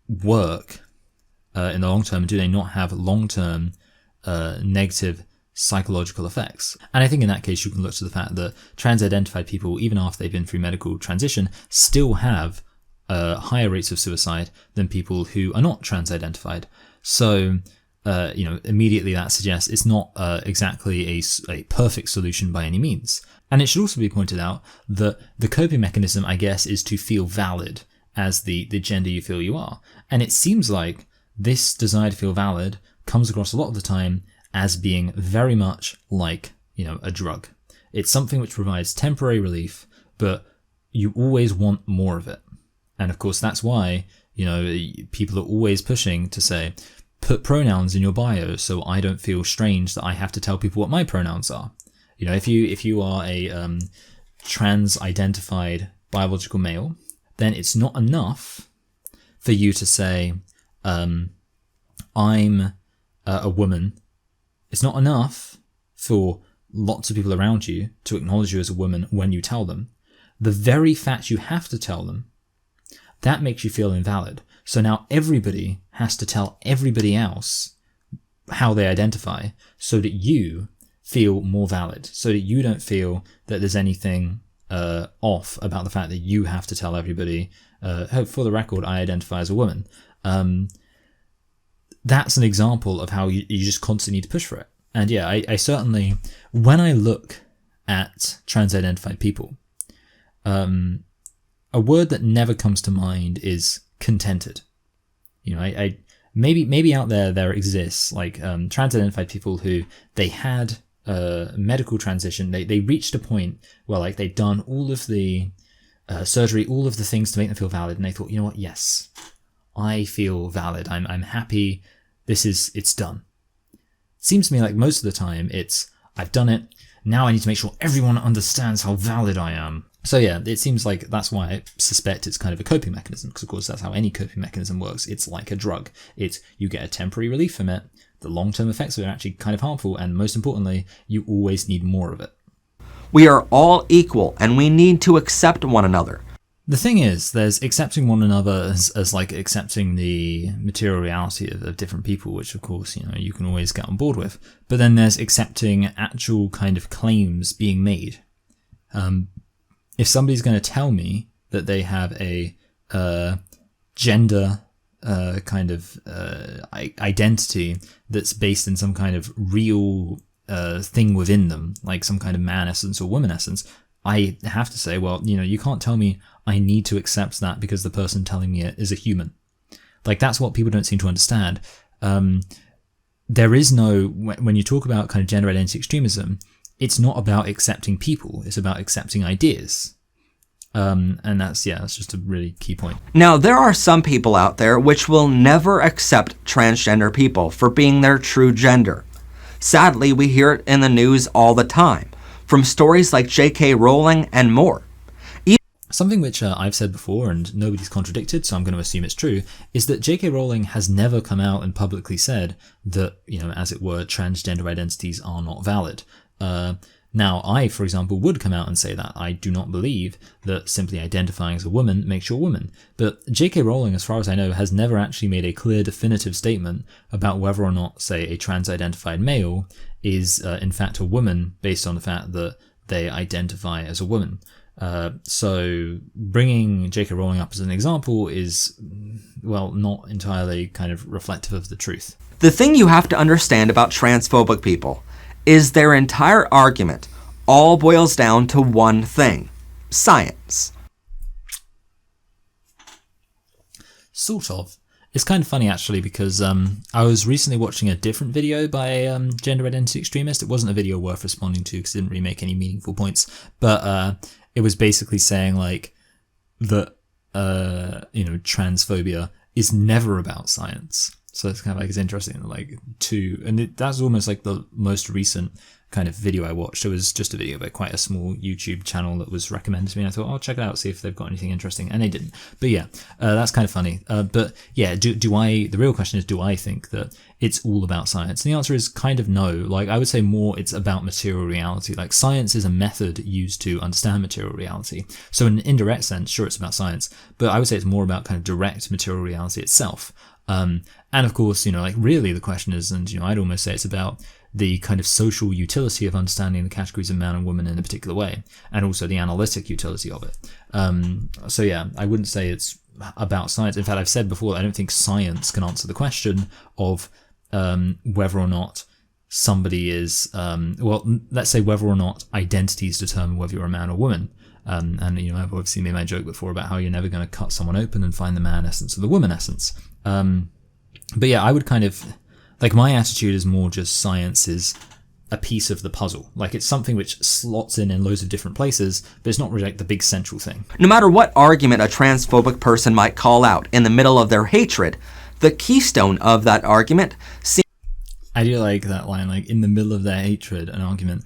work in the long term? Do they not have long-term negative psychological effects? And I think in that case, you can look to the fact that trans-identified people, even after they've been through medical transition, still have higher rates of suicide than people who are not trans-identified. So, immediately that suggests it's not exactly a perfect solution by any means. And it should also be pointed out that the coping mechanism, I guess, is to feel valid as the gender you feel you are. And it seems like this desire to feel valid comes across a lot of the time as being very much like, a drug. It's something which provides temporary relief, but you always want more of it. And of course, that's why, people are always pushing to say, put pronouns in your bio so I don't feel strange that I have to tell people what my pronouns are. If you are a trans-identified biological male, then it's not enough for you to say, I'm a woman. It's not enough for lots of people around you to acknowledge you as a woman when you tell them. The very fact you have to tell them, that makes you feel invalid. So now everybody has to tell everybody else how they identify so that you feel more valid, so that you don't feel that there's anything off about the fact that you have to tell everybody, for the record, I identify as a woman. That's an example of how you just constantly need to push for it. And yeah, I certainly, when I look at trans-identified people, a word that never comes to mind is contented. I maybe out there exists like trans-identified people who they had a medical transition. They reached a point where like they'd done all of the surgery, all of the things to make them feel valid, and they thought, you know what, yes, I feel valid. I'm happy. It's done. Seems to me like most of the time it's, I've done it. Now I need to make sure everyone understands how valid I am. So yeah, it seems like that's why I suspect it's kind of a coping mechanism, because of course that's how any coping mechanism works. It's like a drug. You get a temporary relief from it. The long-term effects are actually kind of harmful, and most importantly, you always need more of it. We are all equal, and we need to accept one another. The thing is, there's accepting one another as like accepting the material reality of different people, which of course, you can always get on board with. But then there's accepting actual kind of claims being made. If somebody's going to tell me that they have a gender kind of identity that's based in some kind of real thing within them, like some kind of man essence or woman essence, I have to say, well, you can't tell me I need to accept that because the person telling me it is a human. Like, that's what people don't seem to understand. There is no, when you talk about kind of gender identity extremism, it's not about accepting people, it's about accepting ideas. And that's just a really key point. Now, there are some people out there which will never accept transgender people for being their true gender. Sadly, we hear it in the news all the time, from stories like J.K. Rowling and more. Something which I've said before and nobody's contradicted, so I'm going to assume it's true, is that J.K. Rowling has never come out and publicly said that, as it were, transgender identities are not valid. Now, I, for example, would come out and say that. I do not believe that simply identifying as a woman makes you a woman. But J.K. Rowling, as far as I know, has never actually made a clear, definitive statement about whether or not, say, a trans-identified male is, in fact, a woman based on the fact that they identify as a woman. So bringing J.K. Rowling up as an example is, well, not entirely kind of reflective of the truth. The thing you have to understand about transphobic people is their entire argument all boils down to one thing: science. Sort of. It's kind of funny, actually, because I was recently watching a different video by a gender identity extremist. It wasn't a video worth responding to because it didn't really make any meaningful points, but it was basically saying like that transphobia is never about science. So it's kind of like, it's interesting, like, that's almost like the most recent kind of video I watched. It was just a video by quite a small YouTube channel that was recommended to me, and I thought, I'll check it out, see if they've got anything interesting, and they didn't. But yeah, that's kind of funny. But yeah, the real question is, do I think that it's all about science? And the answer is kind of no. Like, I would say more it's about material reality. Like, science is a method used to understand material reality. So in an indirect sense, sure, it's about science, but I would say it's more about kind of direct material reality itself. And of course, like, really the question is, and I'd almost say it's about the kind of social utility of understanding the categories of man and woman in a particular way, and also the analytic utility of it. So yeah, I wouldn't say it's about science. In fact, I've said before, I don't think science can answer the question of whether or not somebody is, let's say whether or not identities determine whether you're a man or woman. And I've obviously made my joke before about how you're never going to cut someone open and find the man essence or the woman essence. But yeah, I would kind of, like, my attitude is more just science is a piece of the puzzle. Like, it's something which slots in loads of different places, but it's not really like the big central thing. No matter what argument a transphobic person might call out in the middle of their hatred, the keystone of that argument seems... I do like that line, like, in the middle of their hatred, an argument.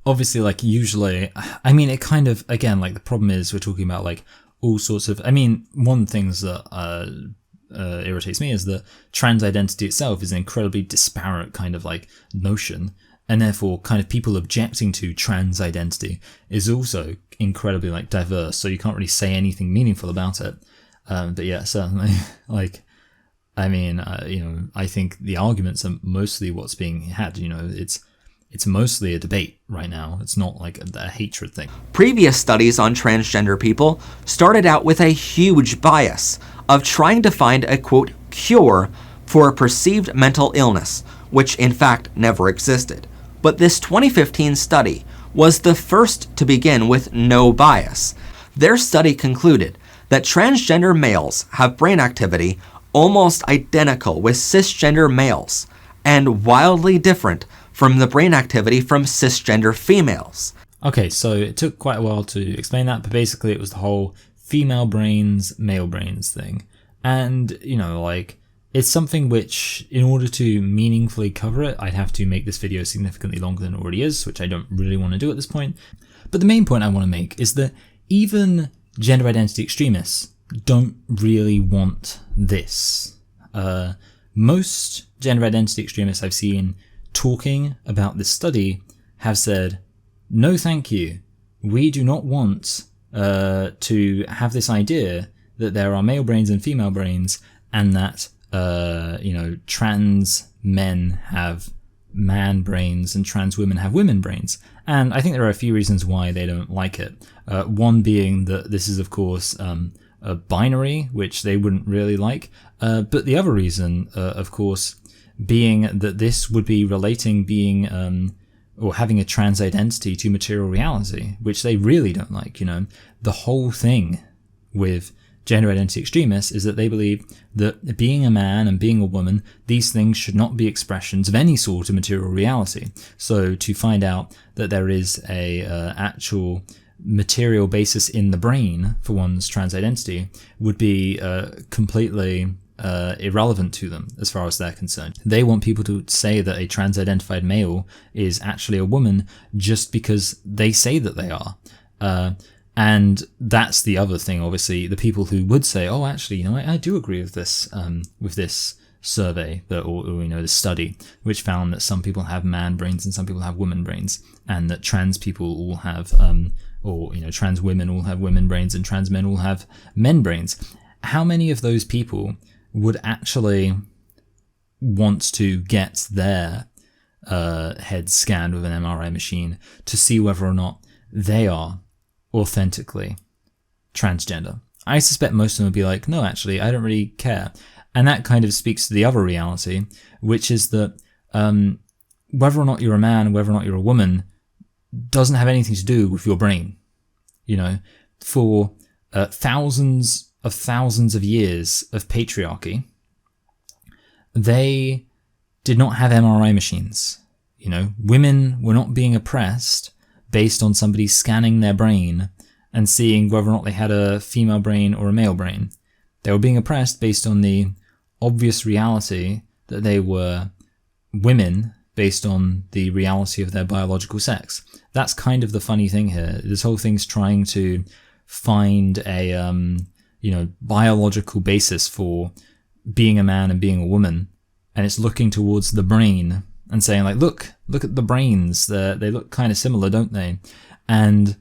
Obviously, like, usually, I mean, it kind of, again, like, the problem is we're talking about, like, all sorts of, I mean, one of the things that irritates me is that trans identity itself is an incredibly disparate kind of, like, notion, and therefore kind of people objecting to trans identity is also incredibly, like, diverse, so you can't really say anything meaningful about it. But yeah, certainly, like, I mean, I think the arguments are mostly what's being had, it's mostly a debate right now. It's not like a hatred thing. Previous studies on transgender people started out with a huge bias of trying to find a, quote, cure for a perceived mental illness, which in fact never existed. But this 2015 study was the first to begin with no bias. Their study concluded that transgender males have brain activity almost identical with cisgender males, and wildly different from the brain activity from cisgender females. Okay, so it took quite a while to explain that, but basically it was the whole female brains, male brains thing. And, it's something which, in order to meaningfully cover it, I'd have to make this video significantly longer than it already is, which I don't really want to do at this point. But the main point I want to make is that even gender identity extremists don't really want this. Most gender identity extremists I've seen talking about this study have said, no thank you, we do not want to have this idea that there are male brains and female brains, and that trans men have man brains and trans women have women brains. And I think there are a few reasons why they don't like it. One being that this is, of course, a binary, which they wouldn't really like. But the other reason, of course, being that this would be relating being or having a trans identity to material reality, which they really don't like. The whole thing with gender identity extremists is that they believe that being a man and being a woman, these things should not be expressions of any sort of material reality. So to find out that there is a actual material basis in the brain for one's trans identity would be completely irrelevant to them as far as they're concerned. They want people to say that a trans-identified male is actually a woman just because they say that they are. And that's the other thing, obviously, the people who would say, oh, actually, I do agree with this survey or this study, which found that some people have man brains and some people have woman brains, and that trans people all have, trans women all have women brains and trans men all have men brains. How many of those people would actually want to get their head scanned with an MRI machine to see whether or not they are authentically transgender? I suspect most of them would be like, no, actually, I don't really care. And that kind of speaks to the other reality, which is that whether or not you're a man, whether or not you're a woman, doesn't have anything to do with your brain. For thousands of years of patriarchy, they did not have MRI machines. Women were not being oppressed based on somebody scanning their brain and seeing whether or not they had a female brain or a male brain. They were being oppressed based on the obvious reality that they were women based on the reality of their biological sex. That's kind of the funny thing here. This whole thing's trying to find a biological basis for being a man and being a woman, and it's looking towards the brain and saying, like, look at the brains, they look kind of similar, don't they? And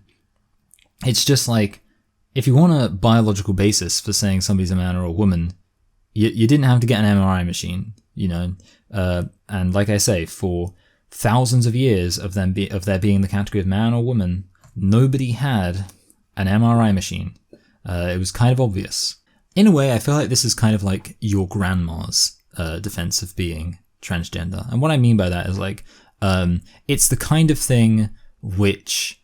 it's just like, if you want a biological basis for saying somebody's a man or a woman, you didn't have to get an MRI machine, and like I say, for thousands of years of there being the category of man or woman, nobody had an MRI machine. It was kind of obvious. In a way, I feel like this is kind of like your grandma's defense of being transgender. And what I mean by that is it's the kind of thing which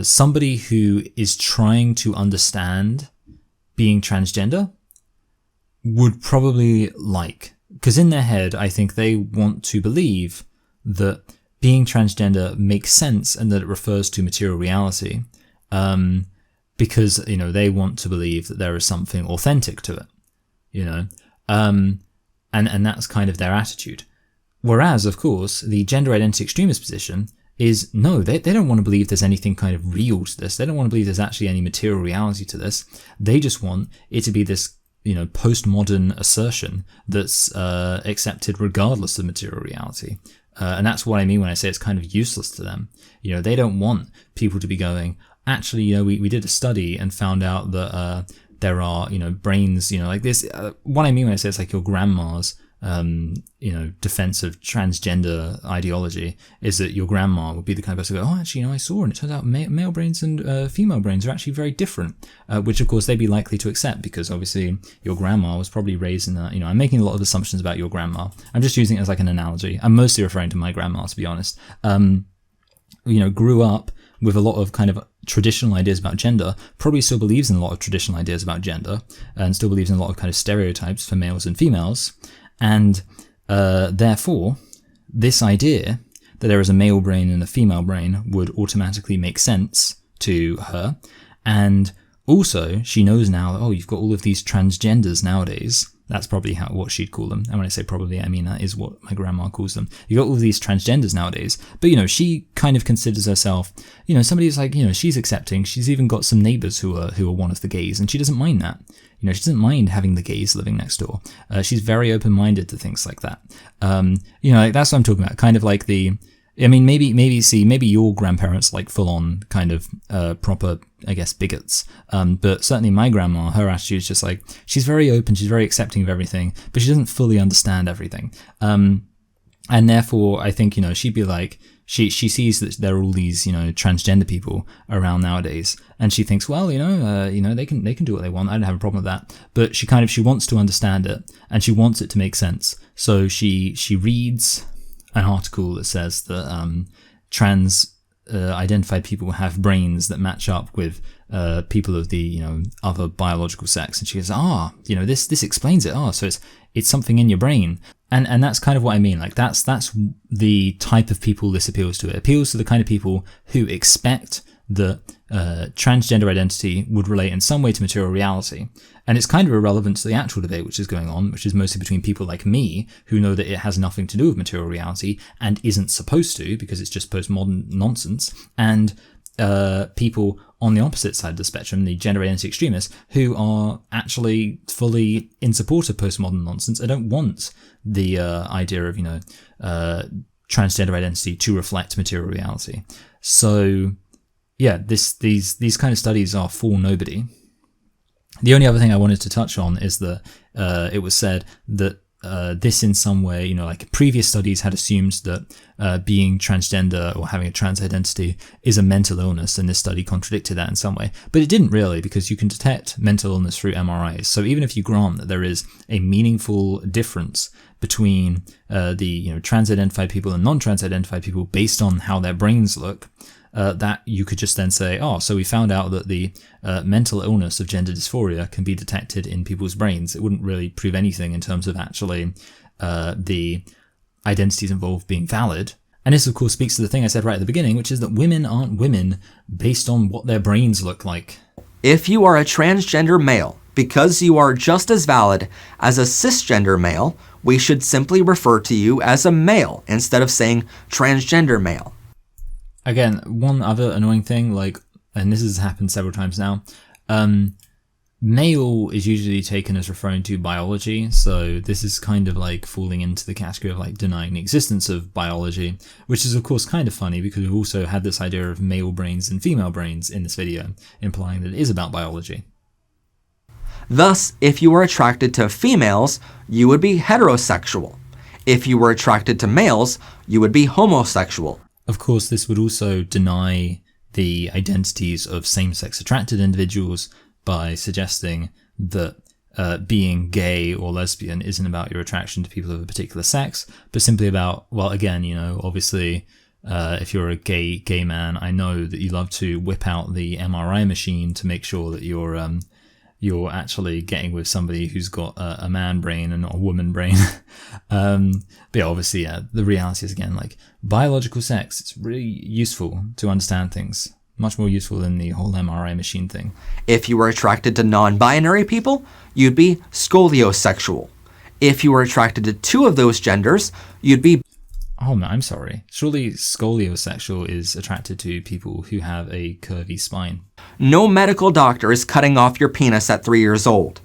somebody who is trying to understand being transgender would probably like. Because in their head, I think they want to believe that being transgender makes sense and that it refers to material reality. Because, they want to believe that there is something authentic to it, and that's kind of their attitude. Whereas, of course, the gender identity extremist position is, no, they don't want to believe there's anything kind of real to this. They don't want to believe there's actually any material reality to this. They just want it to be this, postmodern assertion that's accepted regardless of material reality. And that's what I mean when I say it's kind of useless to them. They don't want people to be going, actually, we did a study and found out that there are, brains, like this. What I mean when I say it's like your grandma's, defense of transgender ideology is that your grandma would be the kind of person who go, oh, actually, I saw, and it turns out male brains and female brains are actually very different, which of course they'd be likely to accept because obviously your grandma was probably raised in that, I'm making a lot of assumptions about your grandma. I'm just using it as like an analogy. I'm mostly referring to my grandma, to be honest. Grew up with a lot of kind of traditional ideas about gender, probably still believes in a lot of traditional ideas about gender, and still believes in a lot of kind of stereotypes for males and females, and therefore, this idea that there is a male brain and a female brain would automatically make sense to her, and also she knows now that, oh, you've got all of these transgenders nowadays. That's probably what she'd call them. And when I say probably, I mean that is what my grandma calls them. You got all these transgenders nowadays. But, she kind of considers herself, somebody who's like, she's accepting. She's even got some neighbors who are one of the gays, and she doesn't mind that. She doesn't mind having the gays living next door. She's very open-minded to things like that. Like that's what I'm talking about. Kind of like maybe your grandparents like full on kind of proper, I guess, bigots. But certainly my grandma, her attitude is just like, she's very open, she's very accepting of everything, but she doesn't fully understand everything. And therefore, I think, she'd be like, she sees that there are all these, transgender people around nowadays, and she thinks, well, they can do what they want. I don't have a problem with that. But she wants to understand it, and she wants it to make sense. So she reads an article that says that trans identified people have brains that match up with people of the other biological sex, and she goes, this explains it. So it's something in your brain, and that's kind of what I mean. Like that's the type of people this appeals to. It appeals to the kind of people who expect that transgender identity would relate in some way to material reality. And it's kind of irrelevant to the actual debate which is going on, which is mostly between people like me, who know that it has nothing to do with material reality and isn't supposed to, because it's just postmodern nonsense, and people on the opposite side of the spectrum, the gender identity extremists, who are actually fully in support of postmodern nonsense. I don't want the idea of, transgender identity to reflect material reality. So yeah, these kind of studies are for nobody. The only other thing I wanted to touch on is that it was said that this in some way, like previous studies had assumed that being transgender or having a trans identity is a mental illness, and this study contradicted that in some way. But it didn't really, because you can detect mental illness through MRIs. So even if you grant that there is a meaningful difference between the trans-identified people and non-trans-identified people based on how their brains look, that you could just then say, so we found out that the mental illness of gender dysphoria can be detected in people's brains. It wouldn't really prove anything in terms of actually the identities involved being valid. And this, of course, speaks to the thing I said right at the beginning, which is that women aren't women based on what their brains look like. If you are a transgender male, because you are just as valid as a cisgender male, we should simply refer to you as a male instead of saying transgender male. Again, one other annoying thing, and this has happened several times now, male is usually taken as referring to biology, so this is kind of like falling into the category of denying the existence of biology, which is of course kind of funny because we've also had this idea of male brains and female brains in this video, implying that it is about biology. Thus, if you were attracted to females, you would be heterosexual. If you were attracted to males, you would be homosexual. Of course, this would also deny the identities of same-sex attracted individuals by suggesting that being gay or lesbian isn't about your attraction to people of a particular sex, but simply about, well, again, obviously, if you're a gay man, I know that you love to whip out the MRI machine to make sure that you're actually getting with somebody who's got a man brain and not a woman brain. But yeah, obviously, the reality is, again, biological sex, it's really useful to understand things. Much more useful than the whole MRI machine thing. If you were attracted to non-binary people, you'd be scoliosexual. If you were attracted to two of those genders, you'd be... Oh, man, I'm sorry. Surely scoliosexual is attracted to people who have a curvy spine. No medical doctor is cutting off your penis at 3 years old.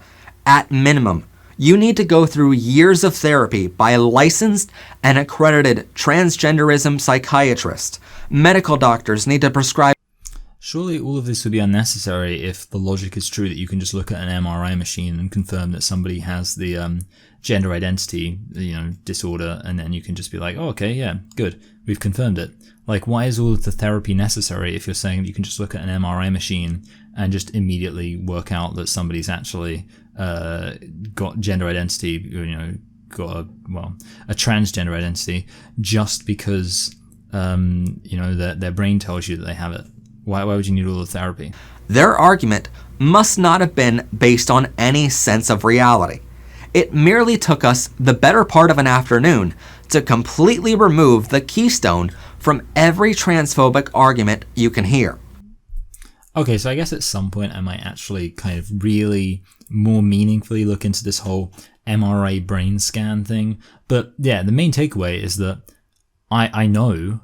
At minimum, you need to go through years of therapy by a licensed and accredited transgenderism psychiatrist. Medical doctors need to prescribe... Surely all of this would be unnecessary if the logic is true that you can just look at an MRI machine and confirm that somebody has the gender identity, disorder, and then you can just be like, oh, okay, yeah, good, we've confirmed it. Why is all of the therapy necessary if you're saying that you can just look at an MRI machine and just immediately work out that somebody's actually got gender identity, got a transgender identity, just because their brain tells you that they have it? Why would you need all the therapy? Their argument must not have been based on any sense of reality. It merely took us the better part of an afternoon to completely remove the keystone from every transphobic argument you can hear. Okay, so I guess at some point I might actually kind of really more meaningfully look into this whole MRI brain scan thing. But yeah, the main takeaway is that I know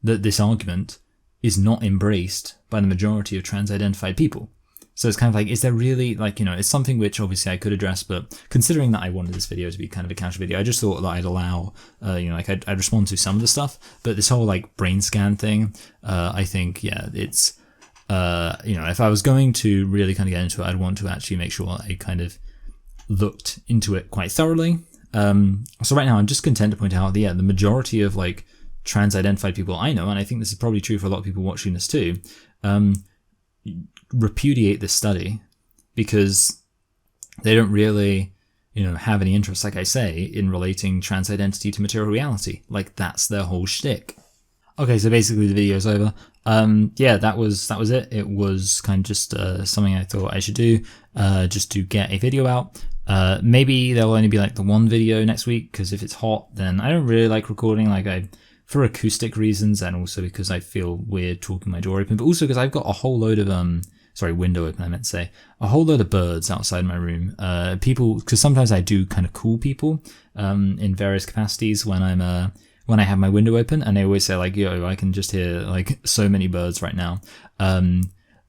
that this argument is not embraced by the majority of trans-identified people. So it's kind of like, is there really, like, you know, it's something which obviously I could address, but considering that I wanted this video to be kind of a casual video, I just thought that I'd allow, you know, like I'd respond to some of the stuff, but this whole like brain scan thing, I think, yeah, it's, you know, if I was going to really kind of get into it, I'd want to actually make sure I kind of looked into it quite thoroughly. So right now I'm just content to point out that, yeah, the majority of like trans-identified people I know, and I think this is probably true for a lot of people watching this too, repudiate this study because they don't really, you know, have any interest, like I say, in relating trans identity to material reality. Like, that's their whole shtick. Okay, so basically the video's over. Yeah, that was it. It was kind of just something I thought I should do, just to get a video out. Maybe there'll only be like the one video next week, because if it's hot, then I don't really like recording, like for acoustic reasons, and also because I feel weird talking my door open, but also because I've got a whole load of window open, I meant to say, a whole load of birds outside my room. People, because sometimes I do kind of cool people in various capacities when I have my window open, and they always say like, yo, I can just hear like so many birds right now.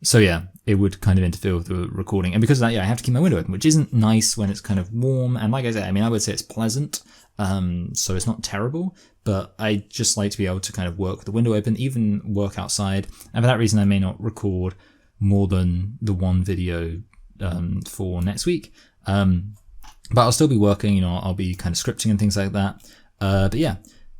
So yeah, it would kind of interfere with the recording, and because of that, yeah, I have to keep my window open, which isn't nice when it's kind of warm. And like I said, I mean, I would say it's pleasant, so it's not terrible, but I just like to be able to kind of work with the window open, even work outside. And for that reason, I may not record more than the one video for next week. But I'll still be working, you know, I'll be kind of scripting and things like that. But yeah,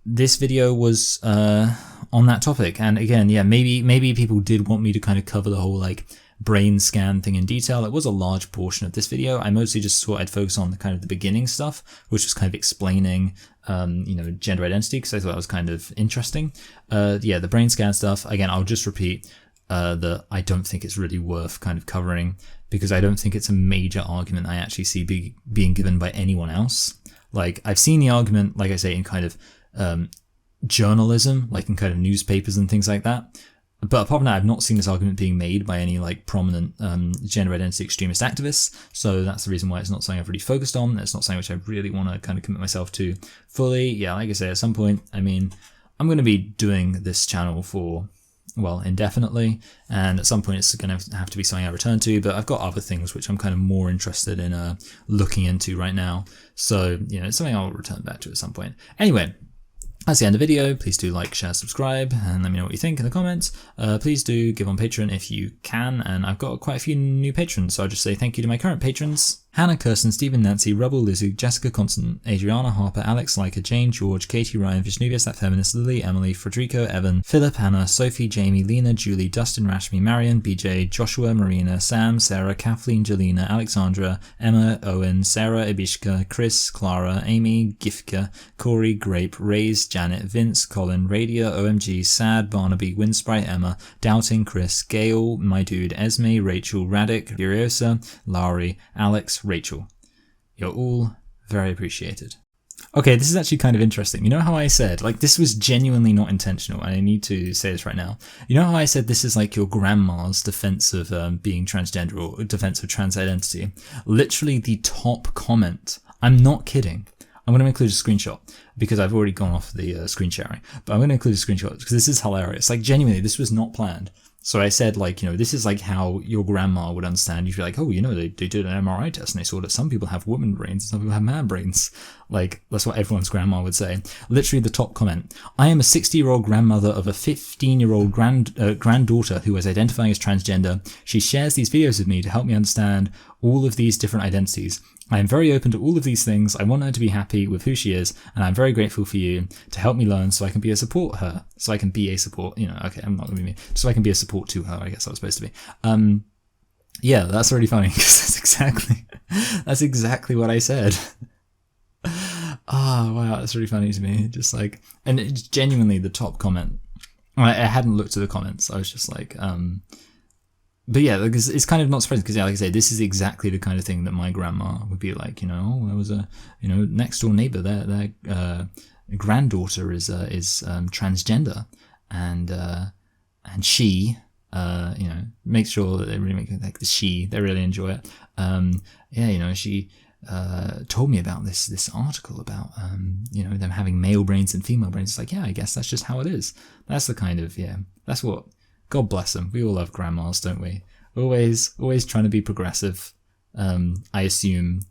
this video was on that topic. And again, yeah, maybe people did want me to kind of cover the whole like brain scan thing in detail. It was a large portion of this video. I mostly just thought I'd focus on the kind of the beginning stuff, which was kind of explaining, you know, gender identity, because I thought that was kind of interesting. Yeah, the brain scan stuff, again, I'll just repeat that I don't think it's really worth kind of covering, because I don't think it's a major argument I actually see being given by anyone else. Like, I've seen the argument, like I say, in kind of journalism, like in kind of newspapers and things like that. But apart from that, I've not seen this argument being made by any like prominent gender identity extremist activists. So that's the reason why it's not something I've really focused on. It's not something which I really want to kind of commit myself to fully. Yeah, like I say, at some point, I mean, I'm going to be doing this channel for, well, indefinitely, and at some point it's going to have to be something I return to, but I've got other things which I'm kind of more interested in looking into right now. So, you know, it's something I'll return back to at some point. Anyway, that's the end of the video. Please do like, share, subscribe, and let me know what you think in the comments. Please do give on Patreon if you can, and I've got quite a few new patrons, so I'll just say thank you to my current patrons: Hannah, Kirsten, Stephen, Nancy, Rubble, Lizzie, Jessica, Constant, Adriana, Harper, Alex, Leica, Jane, George, Katie, Ryan, Vishnuvius, That Feminist, Lily, Emily, Frederico, Evan, Philip, Hannah, Sophie, Jamie, Lena, Julie, Dustin, Rashmi, Marion, BJ, Joshua, Marina, Sam, Sarah, Kathleen, Jelena, Alexandra, Emma, Owen, Sarah, Ibishka, Chris, Clara, Amy, Gifka, Corey, Grape, Raise, Janet, Vince, Colin, Radia, OMG, Sad, Barnaby, Windsprite, Emma, Doubting, Chris, Gail, My Dude, Esme, Rachel, Radic, Furiosa, Laurie, Alex, Rachel. You're all very appreciated. Okay, this is actually kind of interesting. You know how I said, like, this was genuinely not intentional, and I need to say this right now. You know how I said this is like your grandma's defense of being transgender, or defense of trans identity? Literally the top comment, I'm not kidding, I'm going to include a screenshot because I've already gone off the screen sharing, but I'm going to include a screenshot because this is hilarious. Like, genuinely, this was not planned. So I said, like, you know, this is like how your grandma would understand. You'd be like, oh, you know, they did an MRI test and they saw that some people have woman brains and some people have man brains. Like, that's what everyone's grandma would say. Literally the top comment. I am a 60-year-old grandmother of a 15-year-old granddaughter who is identifying as transgender. She shares these videos with me to help me understand all of these different identities. I am very open to all of these things. I want her to be happy with who she is, and I'm very grateful for you to help me learn so I can be a support her. So I can be a support, you know, okay, I'm not going to be me. So I can be a support to her, I guess I was supposed to be. Yeah, that's really funny because that's exactly what I said. Oh, wow, that's really funny to me. Just like, and it's genuinely the top comment I hadn't looked at the comments. I was just like, but yeah, like, it's kind of not surprising because, yeah, like I say, this is exactly the kind of thing that my grandma would be like. There was a, next door neighbor. Their granddaughter is transgender, and she, makes sure that they really make like they really enjoy it. She told me about this article about them having male brains and female brains. It's like, yeah, I guess that's just how it is. That's the kind of, that's what. God bless them. We all love grandmas, don't we? Always trying to be progressive. I assume.